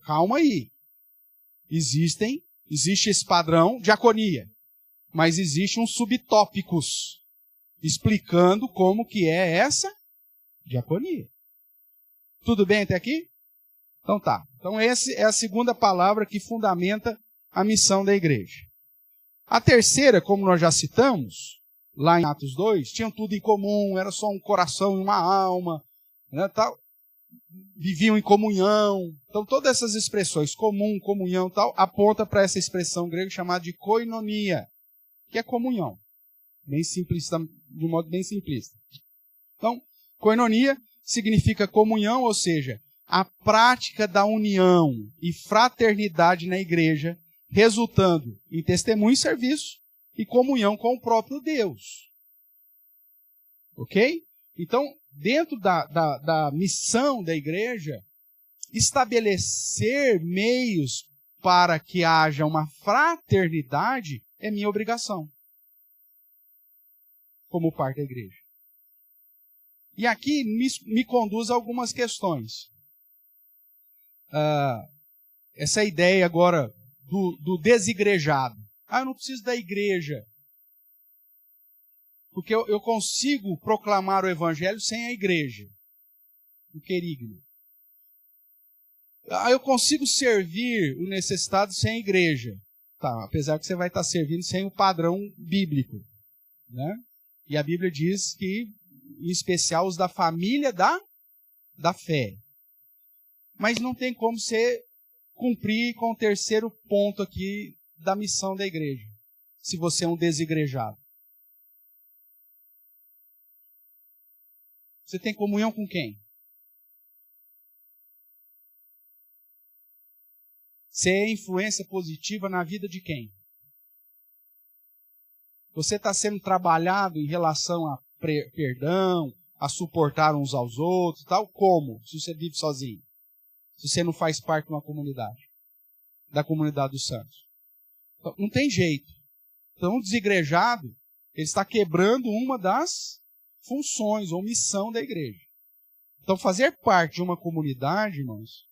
[SPEAKER 1] Calma aí. Existe esse padrão, diaconia. Mas existe uns subtópicos explicando como que é essa diaconia. Tudo bem até aqui? Então tá. Então essa é a segunda palavra que fundamenta a missão da igreja. A terceira, como nós já citamos, lá em Atos 2, tinham tudo em comum, era só um coração e uma alma, né, tal. Viviam em comunhão. Então todas essas expressões, comum, comunhão, tal, aponta para essa expressão grega chamada de koinonia, que é comunhão. Bem simplista, de um modo bem simplista. Então, koinonia significa comunhão, ou seja, a prática da união e fraternidade na igreja, resultando em testemunho e serviço e comunhão com o próprio Deus. Ok? Então, dentro da missão da igreja, estabelecer meios para que haja uma fraternidade é minha obrigação, como parte da igreja. E aqui me conduz a algumas questões. Essa ideia agora do desigrejado. Eu não preciso da igreja, porque eu consigo proclamar o evangelho sem a igreja. O querigma. Eu consigo servir o necessitado sem a igreja. Tá, apesar que você vai estar servindo sem o padrão bíblico, né? E a Bíblia diz que, em especial, os da família da fé. Mas não tem como você cumprir com o terceiro ponto aqui da missão da igreja, se você é um desigrejado. Você tem comunhão com quem? Você é influência positiva na vida de quem? Você está sendo trabalhado em relação a perdão, a suportar uns aos outros, tal? Como? Se você vive sozinho. Se você não faz parte de uma comunidade. Da comunidade dos santos. Então, não tem jeito. Então, o desigrejado, ele está quebrando uma das funções ou missão da igreja. Então, fazer parte de uma comunidade, irmãos,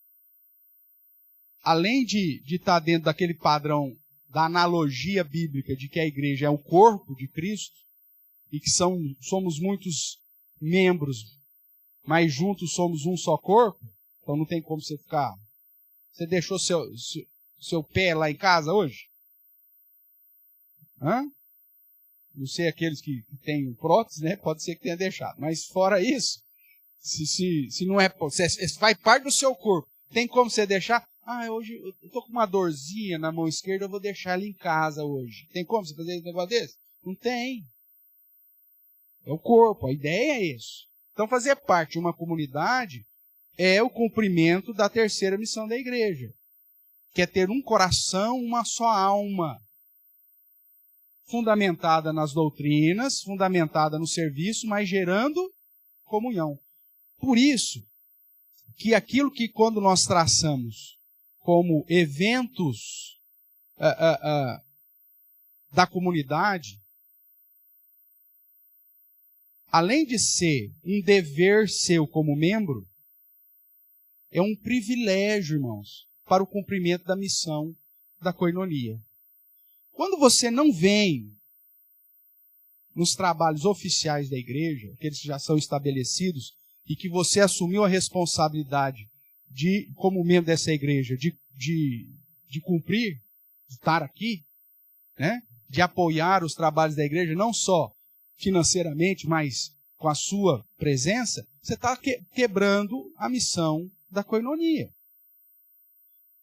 [SPEAKER 1] além de estar dentro daquele padrão da analogia bíblica de que a igreja é o corpo de Cristo e que somos muitos membros, mas juntos somos um só corpo, então não tem como você ficar... Você deixou seu pé lá em casa hoje? Não sei aqueles que têm prótese, né? Pode ser que tenha deixado. Mas fora isso, se não é... Se faz parte do seu corpo, tem como você deixar... hoje eu estou com uma dorzinha na mão esquerda, eu vou deixar ela em casa hoje. Tem como você fazer um negócio desse? Não tem. É o corpo, a ideia é isso. Então fazer parte de uma comunidade é o cumprimento da terceira missão da igreja, que é ter um coração, uma só alma, fundamentada nas doutrinas, fundamentada no serviço, mas gerando comunhão. Por isso, que aquilo que quando nós traçamos como eventos da comunidade, além de ser um dever seu como membro, é um privilégio, irmãos, para o cumprimento da missão da koinonia. Quando você não vem nos trabalhos oficiais da igreja, aqueles que já são estabelecidos, e que você assumiu a responsabilidade de, como membro dessa igreja, de cumprir, de estar aqui, né? De apoiar os trabalhos da igreja, não só financeiramente, mas com a sua presença, você está quebrando a missão da koinonia.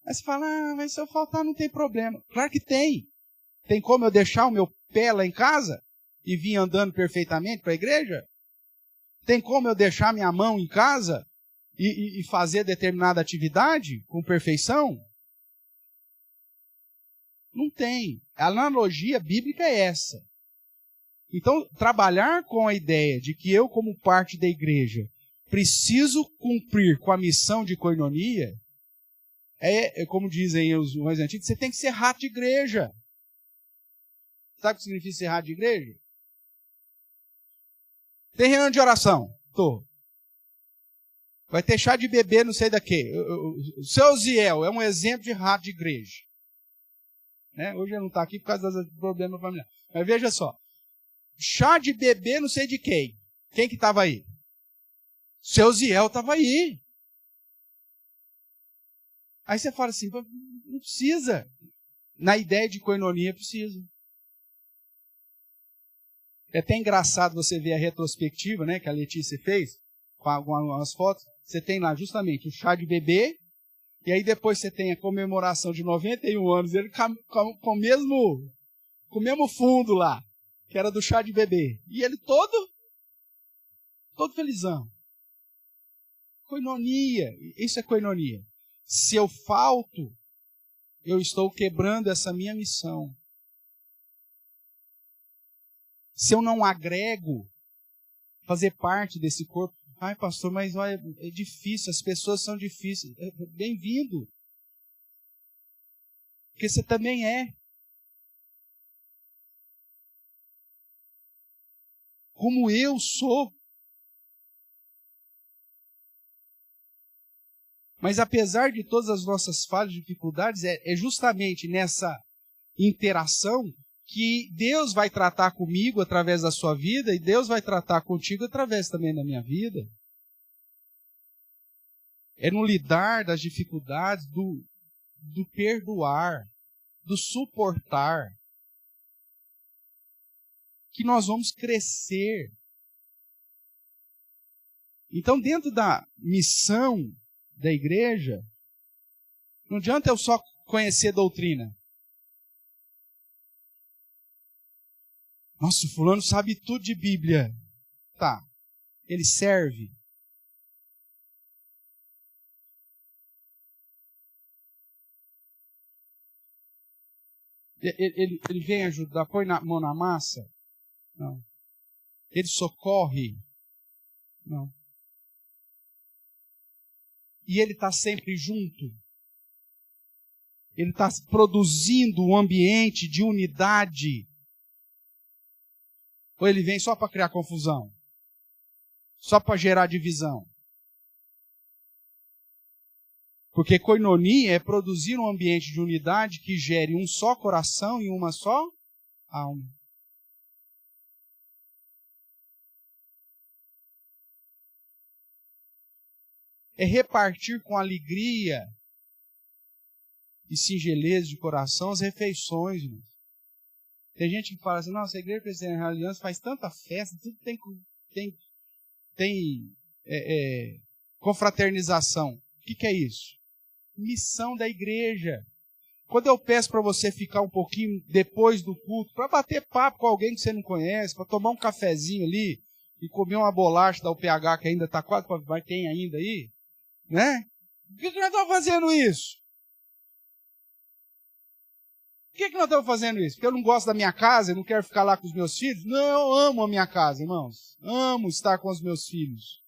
[SPEAKER 1] Aí você fala, mas se eu faltar não tem problema. Claro que tem. Tem como eu deixar o meu pé lá em casa e vir andando perfeitamente para a igreja? Tem como eu deixar minha mão em casa e fazer determinada atividade com perfeição? Não tem. A analogia bíblica é essa. Então, trabalhar com a ideia de que eu, como parte da igreja, preciso cumprir com a missão de koinonia, como dizem os mais antigos, você tem que ser rato de igreja. Sabe o que significa ser rato de igreja? Tem reunião de oração? Tô. Vai ter chá de bebê, não sei daqui. O seu Ziel é um exemplo de rato de igreja. Né? Hoje ele não está aqui por causa dos problemas familiares. Mas veja só. Chá de bebê, não sei de quem. Quem que estava aí? Seu Ziel estava aí. Aí você fala assim, não precisa. Na ideia de koinonia, precisa. É até engraçado você ver a retrospectiva, né, que a Letícia fez, com algumas fotos. Você tem lá justamente o chá de bebê, e aí depois você tem a comemoração de 91 anos, ele com o mesmo fundo lá, que era do chá de bebê. E ele todo felizão. Koinonia, isso é koinonia. Se eu falto, eu estou quebrando essa minha missão. Se eu não agrego, fazer parte desse corpo, ai pastor, mas olha, é difícil, as pessoas são difíceis. Bem-vindo. Porque você também é. Como eu sou. Mas apesar de todas as nossas falhas e dificuldades, é justamente nessa interação que Deus vai tratar comigo através da sua vida e Deus vai tratar contigo através também da minha vida. É no lidar das dificuldades, do perdoar, do suportar, que nós vamos crescer. Então, dentro da missão da igreja, não adianta eu só conhecer doutrina. Nossa, o fulano sabe tudo de Bíblia. Tá, ele serve. Ele vem ajudar, põe a mão na massa? Não. Ele socorre? Não. E ele está sempre junto? Ele está produzindo um ambiente de unidade? Ou ele vem só para criar confusão? Só para gerar divisão? Porque koinonia é produzir um ambiente de unidade que gere um só coração e uma só alma. É repartir com alegria e singeleza de coração as refeições. Irmãos. Tem gente que fala assim, nossa, a igreja presbiteriana da Aliança faz tanta festa, tudo tem confraternização. O que é isso? Missão da igreja. Quando eu peço para você ficar um pouquinho depois do culto, para bater papo com alguém que você não conhece, para tomar um cafezinho ali e comer uma bolacha da UPH que ainda está quase, mas tem ainda aí, né? Por que nós estamos fazendo isso? Por que nós estamos fazendo isso? Porque eu não gosto da minha casa, eu não quero ficar lá com os meus filhos? Não, eu amo a minha casa, irmãos. Amo estar com os meus filhos.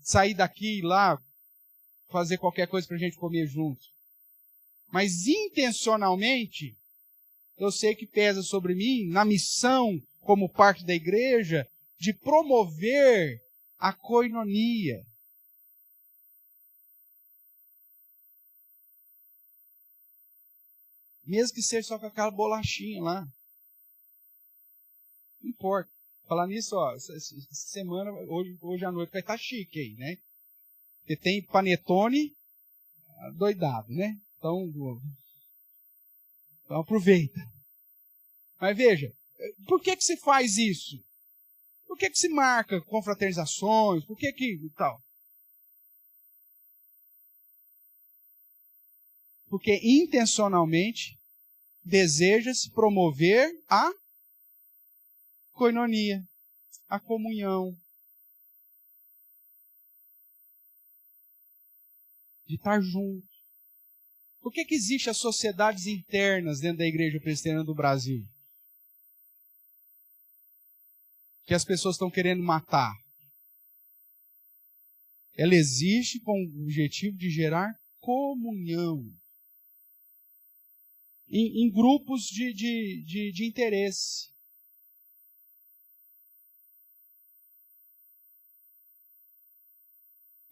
[SPEAKER 1] Sair daqui e ir lá, fazer qualquer coisa para a gente comer junto. Mas intencionalmente, eu sei que pesa sobre mim, na missão, como parte da igreja, de promover a koinonia. Mesmo que seja só com aquela bolachinha lá. Não importa. Falar nisso, ó, essa semana, hoje à noite, vai estar chique aí, né? Porque tem panetone doidado, né? Então aproveita. Mas veja, por que se faz isso? Por que se marca confraternizações? Por que tal? Porque intencionalmente deseja-se promover a koinonia, a comunhão. De estar junto. Por que existem as sociedades internas dentro da Igreja Presbiteriana do Brasil? Que as pessoas estão querendo matar. Ela existe com o objetivo de gerar comunhão. Em grupos de interesse.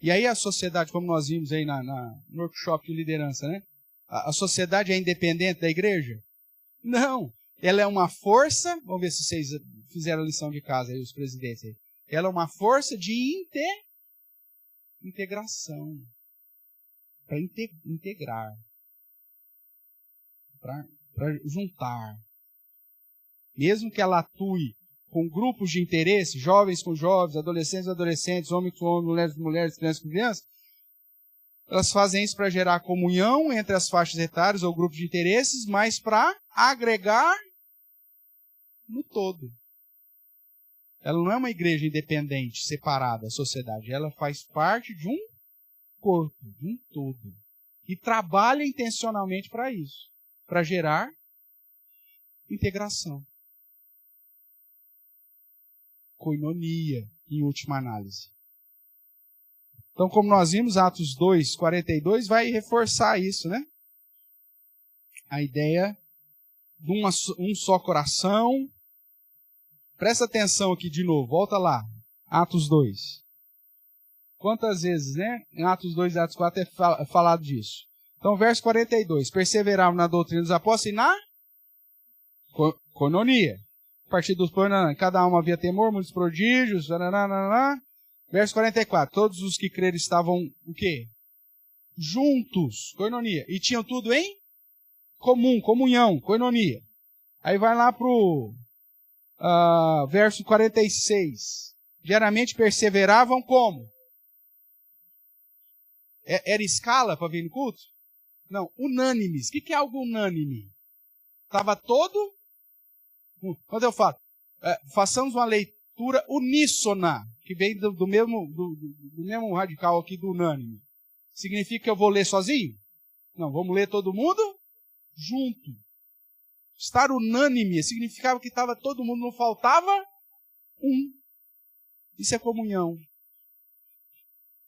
[SPEAKER 1] E aí a sociedade, como nós vimos aí no workshop de liderança, né? A sociedade é independente da igreja? Não. Ela é uma força, vamos ver se vocês fizeram a lição de casa aí, os presidentes aí. Ela é uma força de integração. Para integrar. Para juntar. Mesmo que ela atue com grupos de interesse, jovens com jovens, adolescentes, homens com homens, mulheres, crianças com crianças, elas fazem isso para gerar comunhão entre as faixas etárias ou grupos de interesses, mas para agregar no todo. Ela não é uma igreja independente, separada da sociedade. Ela faz parte de um corpo, de um todo. E trabalha intencionalmente para isso, para gerar integração. Koinonia, em última análise. Então, como nós vimos, Atos 2, 42 vai reforçar isso, né? A ideia de um só coração. Presta atenção aqui de novo, volta lá. Atos 2. Quantas vezes, né? Em Atos 2 e Atos 4 é falado disso. Então, verso 42. Perseveravam na doutrina dos apóstolos e na koinonia. A partir dos cada alma havia temor, muitos prodígios, verso 44, todos os que creram estavam, o quê? Juntos, koinonia, e tinham tudo em comum, comunhão, koinonia. Aí vai lá pro verso 46, diariamente perseveravam como? Era escala para vir no culto? Não, unânimes. O que é algo unânime? Estava todo... Quando eu falo, façamos uma leitura uníssona, que vem do mesmo radical aqui do unânime. Significa que eu vou ler sozinho? Não, vamos ler todo mundo junto. Estar unânime significava que estava todo mundo, não faltava um. Isso é comunhão.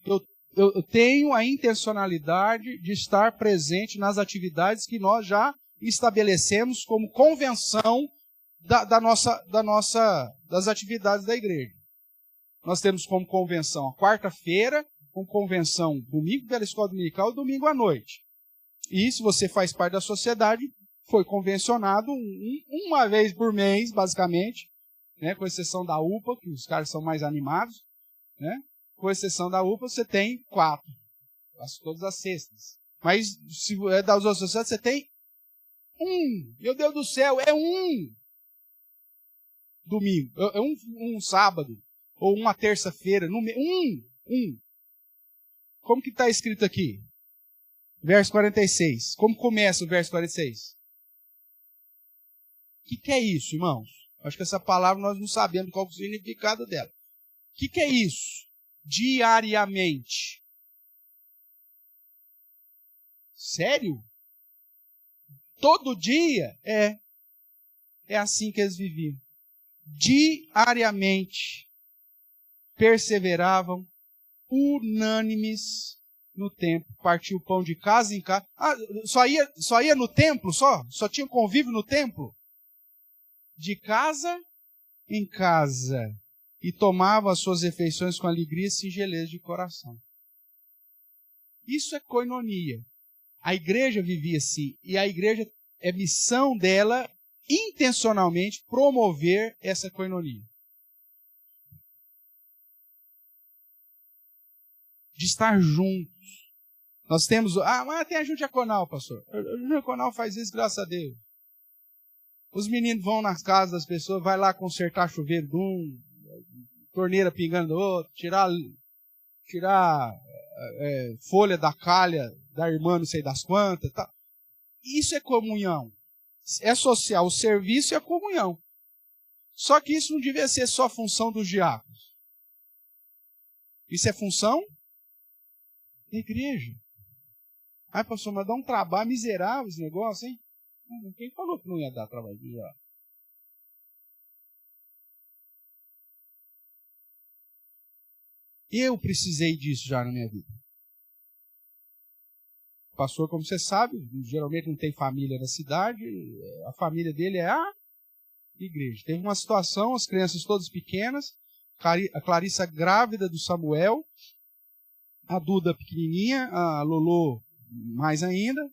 [SPEAKER 1] Eu tenho a intencionalidade de estar presente nas atividades que nós já estabelecemos como convenção das atividades da igreja. Nós temos como convenção a quarta-feira, como convenção domingo pela escola dominical e domingo à noite. E se você faz parte da sociedade, foi convencionado uma vez por mês, basicamente, né, com exceção da UPA, que os caras são mais animados, né? Com exceção da UPA, você tem 4, todas as sextas. Mas se é das outras sociedades, você tem meu Deus do céu, é domingo, é um sábado, ou uma terça-feira, Como que está escrito aqui? Verso 46. Como começa o verso 46? O que é isso, irmãos? Acho que essa palavra nós não sabemos qual é o significado dela. O que é isso? Diariamente. Sério? Todo dia? É assim que eles viviam. Diariamente perseveravam, unânimes no templo, partiu o pão de casa em casa. Só ia no templo só? Só tinha convívio no templo? De casa em casa. E tomava as suas refeições com alegria e singeleza de coração. Isso é koinonia. A igreja vivia assim. E a igreja, é missão dela, intencionalmente, promover essa koinonia. De estar juntos. Nós temos... mas tem a ajuda diaconal, pastor. A ajuda diaconal faz isso, graças a Deus. Os meninos vão nas casas das pessoas, vai lá consertar chuveiro de um, torneira pingando do outro, tirar folha da calha da irmã não sei das quantas. Tá. Isso é comunhão. É social, o serviço e a comunhão. Só que isso não devia ser só função dos diáconos. Isso é função da igreja. Pastor, mas dá um trabalho miserável esse negócio, hein? Quem falou que não ia dar trabalho miserável? Eu precisei disso já na minha vida. O pastor, como você sabe, geralmente não tem família na cidade, a família dele é a igreja. Teve uma situação, as crianças todas pequenas, a Clarissa grávida do Samuel, A Duda pequenininha, a Lolô mais ainda.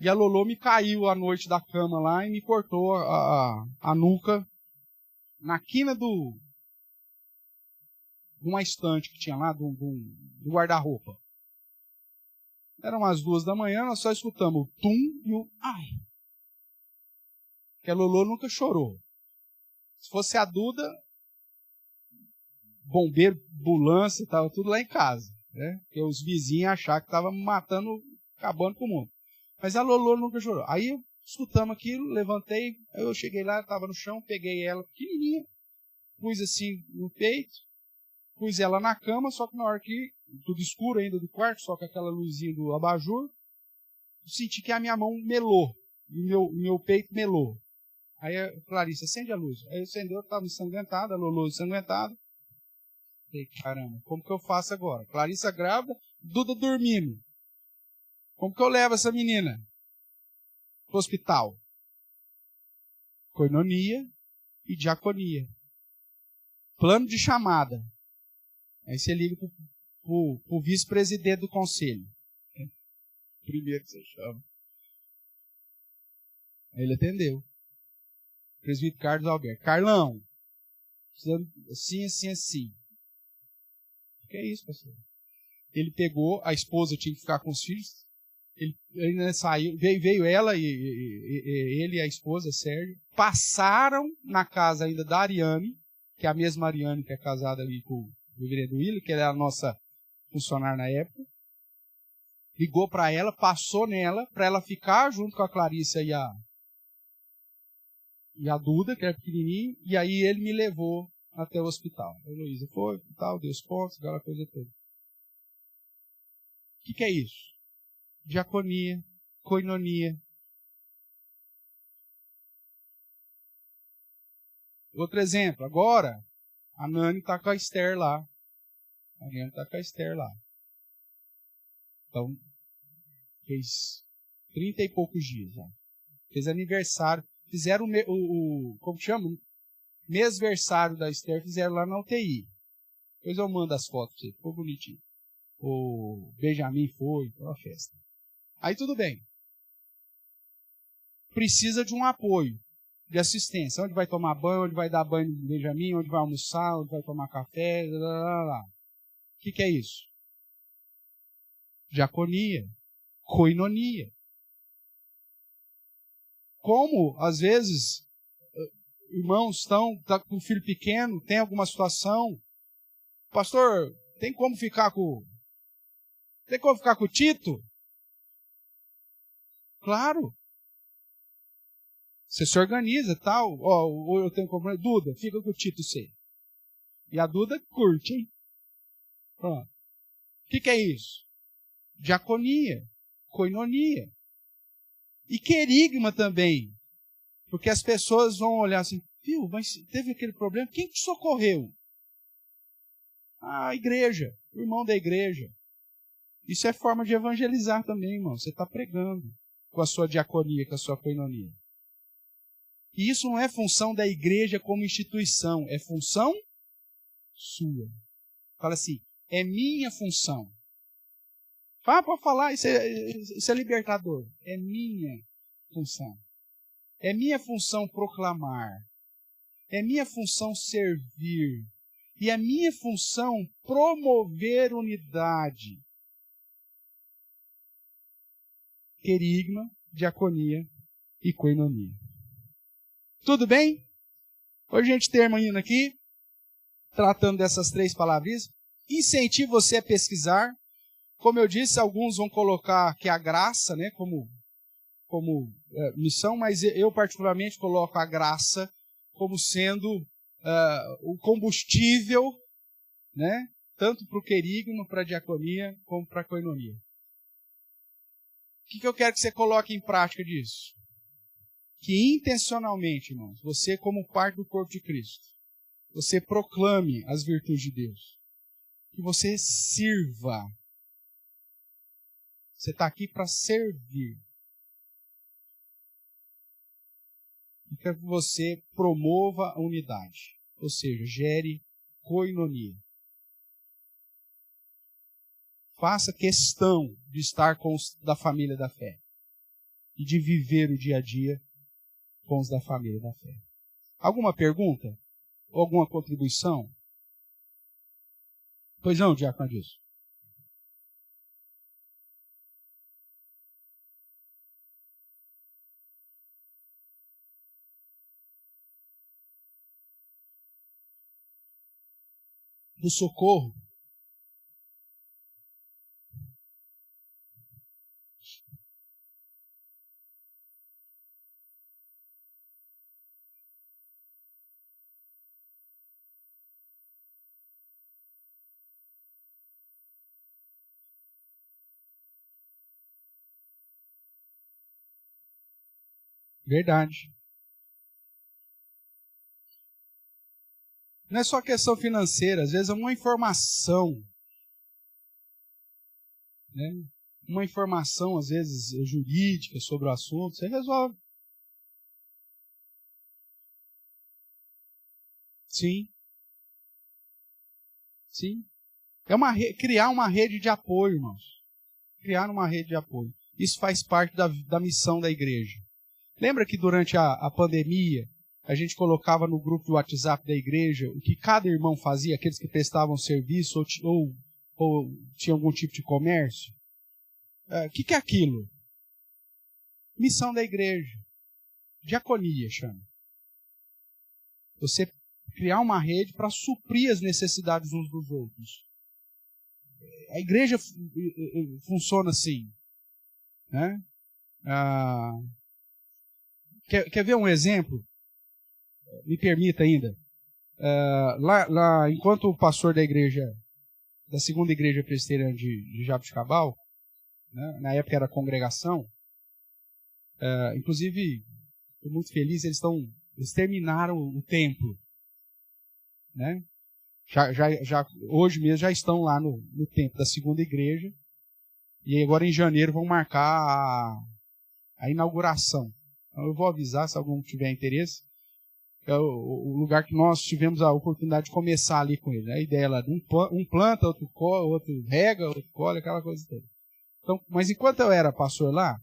[SPEAKER 1] E a Lolô me caiu à noite da cama lá e me cortou a nuca na quina de uma estante que tinha lá, do guarda-roupa. Eram umas 2 da manhã, nós só escutamos o tum e o ai. Que a Lolô nunca chorou. Se fosse a Duda, bombeiro, ambulância, estava tudo lá em casa. Né? Porque os vizinhos achavam que estava matando, acabando com o mundo. Mas a Lolô nunca chorou. Aí escutamos aquilo, levantei, eu cheguei lá, estava no chão, peguei ela pequenininha, pus assim no peito, pus ela na cama, só que na hora que, tudo escuro ainda do quarto, só com aquela luzinha do abajur, eu senti que a minha mão melou, e meu peito melou. Aí a Clarice, acende a luz. Aí acendeu, estava ensanguentada, a Lolô ensanguentada. Falei, caramba, como que eu faço agora? Clarissa grávida, Duda dormindo. Como que eu levo essa menina para o hospital? Coinonia e diaconia. Plano de chamada. Aí você liga para o vice-presidente do conselho. Primeiro que você chama. Aí ele atendeu. Presbítero Carlos Alberto. Carlão, precisando assim, assim, assim. O que é isso, pastor? Ele pegou, a esposa tinha que ficar com os filhos. Ele saiu, veio ela e ele e a esposa, Sérgio, passaram na casa ainda da Ariane, que é a mesma Ariane que é casada ali com o reverendo William, que era a nossa funcionária na época. Ligou para ela, passou nela, para ela ficar junto com a Clarissa e a Duda, que era pequenininho, e aí ele me levou até o hospital. A Heloísa foi, tal, deu os pontos, aquela coisa toda. O que é isso? Diaconia, coinonia. Outro exemplo, agora, a Nani está com a Esther lá. A Nani está com a Esther lá. Então, fez 30 e poucos dias já. Fez aniversário. Fizeram como que chama? Mêsversário da Esther, fizeram lá na UTI. Depois eu mando as fotos para você, ficou bonitinho. O Benjamin foi uma festa. Aí tudo bem. Precisa de um apoio, de assistência. Onde vai tomar banho, onde vai dar banho no Benjamin, onde vai almoçar, onde vai tomar café, lá. O que é isso? Diaconia, coinonia. Como, às vezes, irmãos estão com um filho pequeno, tem alguma situação. Pastor, tem como ficar com o Tito? Claro. Você se organiza e tal. Ou eu tenho como. Duda, fica com o Tito você. E a Duda curte, hein? Pronto. O que é isso? Diaconia, coinonia. E querigma também. Porque as pessoas vão olhar assim, viu, mas teve aquele problema, quem te socorreu? A igreja, o irmão da igreja. Isso é forma de evangelizar também, irmão. Você está pregando com a sua diaconia, com a sua coinonia. E isso não é função da igreja como instituição, é função sua. Fala assim, é minha função. Pode falar, isso é libertador. É minha função. É minha função proclamar. É minha função servir. E é minha função promover unidade. Querigma, diaconia e coinonia. Tudo bem? Hoje a gente termina aqui, tratando dessas 3 palavras. Incentivo você a pesquisar. Como eu disse, alguns vão colocar que a graça, né, como missão, mas eu particularmente coloco a graça como sendo o combustível, né, tanto para o querigma, para a diaconia, como para a coinonia. O que eu quero que você coloque em prática disso? Que intencionalmente, irmãos, você como parte do corpo de Cristo, você proclame as virtudes de Deus. Que você sirva. Você está aqui para servir. E que você promova a unidade. Ou seja, gere coinonia. faça questão de estar com os da família da fé e de viver o dia a dia com os da família da fé. Alguma pergunta? Ou alguma contribuição? Pois não, Diácono Adilson. Do socorro. Verdade. Não é só questão financeira, às vezes é uma informação, né? Uma informação, às vezes, jurídica sobre o assunto, você resolve. Sim. Sim. Criar uma rede de apoio, irmãos. Criar uma rede de apoio. Isso faz parte da missão da igreja. Lembra que durante a pandemia, a gente colocava no grupo do WhatsApp da igreja o que cada irmão fazia, aqueles que prestavam serviço ou tinham algum tipo de comércio? O que é aquilo? Missão da igreja. Diaconia, chama. Você criar uma rede para suprir as necessidades uns dos outros. A igreja funciona assim. Né? Quer ver um exemplo? Me permita ainda. Lá, enquanto o pastor da segunda igreja presbiteriana de Jaboticabal, né, na época era congregação, inclusive, estou muito feliz, eles terminaram o templo. Né? Hoje mesmo já estão lá no templo da segunda igreja, e agora em janeiro vão marcar a inauguração. Então, eu vou avisar se algum tiver interesse. É o lugar que nós tivemos a oportunidade de começar ali com ele. Né? A ideia lá, um planta, outro rega, outro colhe, aquela coisa toda. Então, mas enquanto eu era pastor lá,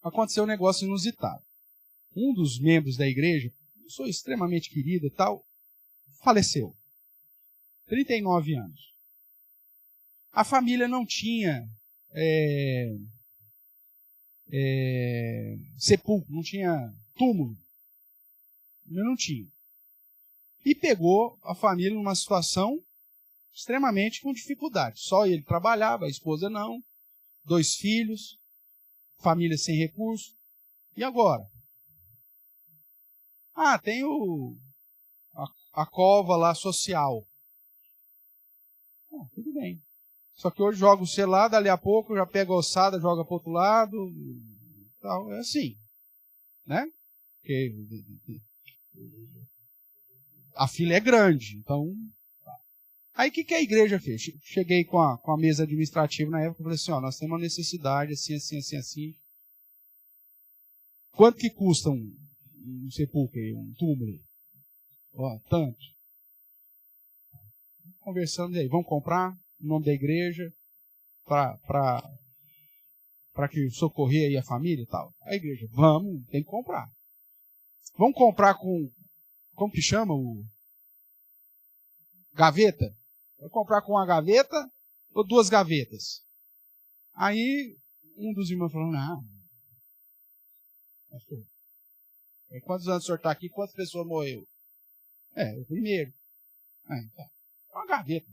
[SPEAKER 1] aconteceu um negócio inusitado. Um dos membros da igreja, eu sou extremamente querido e tal, faleceu. 39 anos. A família não tinha sepulcro, não tinha túmulo. Não tinha. E pegou a família numa situação extremamente com dificuldade. Só ele trabalhava, a esposa não, 2 filhos, família sem recurso. E agora? Tem a cova lá social. Tudo bem. Só que hoje joga o celular, dali a pouco já pega a ossada, joga para o outro lado. Tal. É assim. Né? Porque a fila é grande. Então. Aí o que a igreja fez? Cheguei com a mesa administrativa na época e falei assim, nós temos uma necessidade assim, assim, assim, assim. Quanto que custa um sepulcro, um túmulo? Tanto. Conversando aí, vamos comprar em nome da igreja para que socorrer aí a família e tal. A igreja, vamos, tem que comprar. Vamos comprar como que chama o gaveta? Vamos comprar com uma gaveta ou 2 gavetas? Aí um dos irmãos falou, não. Pastor, quantos anos o senhor está aqui? Quantas pessoas morreu? O primeiro. Então, uma gaveta.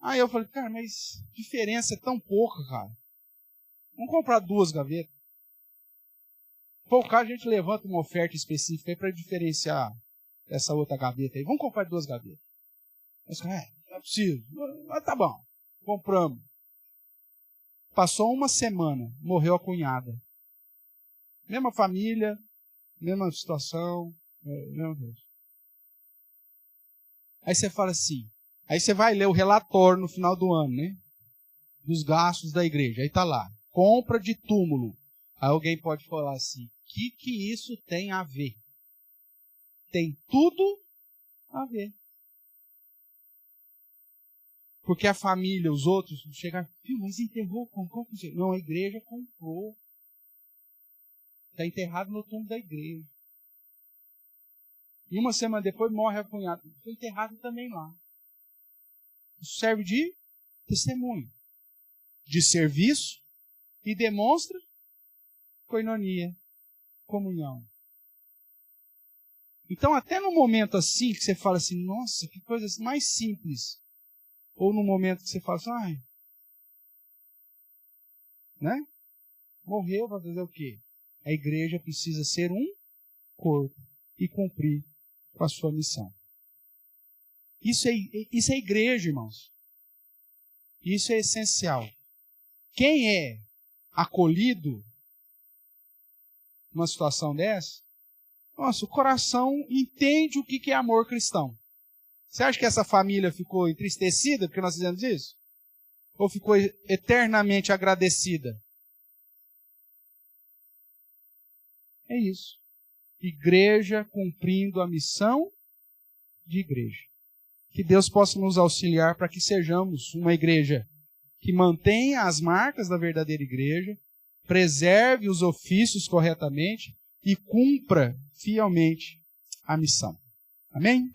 [SPEAKER 1] Aí eu falei, cara, mas a diferença é tão pouca, cara. Vamos comprar 2 gavetas. Por caso, a gente levanta uma oferta específica aí para diferenciar essa outra gaveta aí. Vamos comprar 2 gavetas. Mas, não é preciso. Mas tá bom. Compramos. Passou uma semana, morreu a cunhada. Mesma família, mesma situação, mesma coisa. Aí você fala assim, aí você vai ler o relatório no final do ano, né? Dos gastos da igreja. Aí tá lá, compra de túmulo. Aí alguém pode falar assim, o que isso tem a ver? Tem tudo a ver. Porque a família, os outros, chegaram, mas enterrou com como? Não, a igreja comprou. Está enterrado no túmulo da igreja. E uma semana depois morre a cunhada. Foi enterrado também lá. Isso serve de testemunho, de serviço e demonstra koinonia, comunhão. Então, até no momento assim, que você fala assim, nossa, que coisa mais simples. Ou no momento que você fala assim, ai, né? Morreu para fazer o quê? A igreja precisa ser um corpo e cumprir com a sua missão. Isso é igreja, irmãos. Isso é essencial. Quem é acolhido numa situação dessa, nossa, o coração entende o que é amor cristão. Você acha que essa família ficou entristecida porque nós fizemos isso? Ou ficou eternamente agradecida? É isso. Igreja cumprindo a missão de igreja. Que Deus possa nos auxiliar para que sejamos uma igreja que mantenha as marcas da verdadeira igreja, preserve os ofícios corretamente e cumpra fielmente a missão. Amém?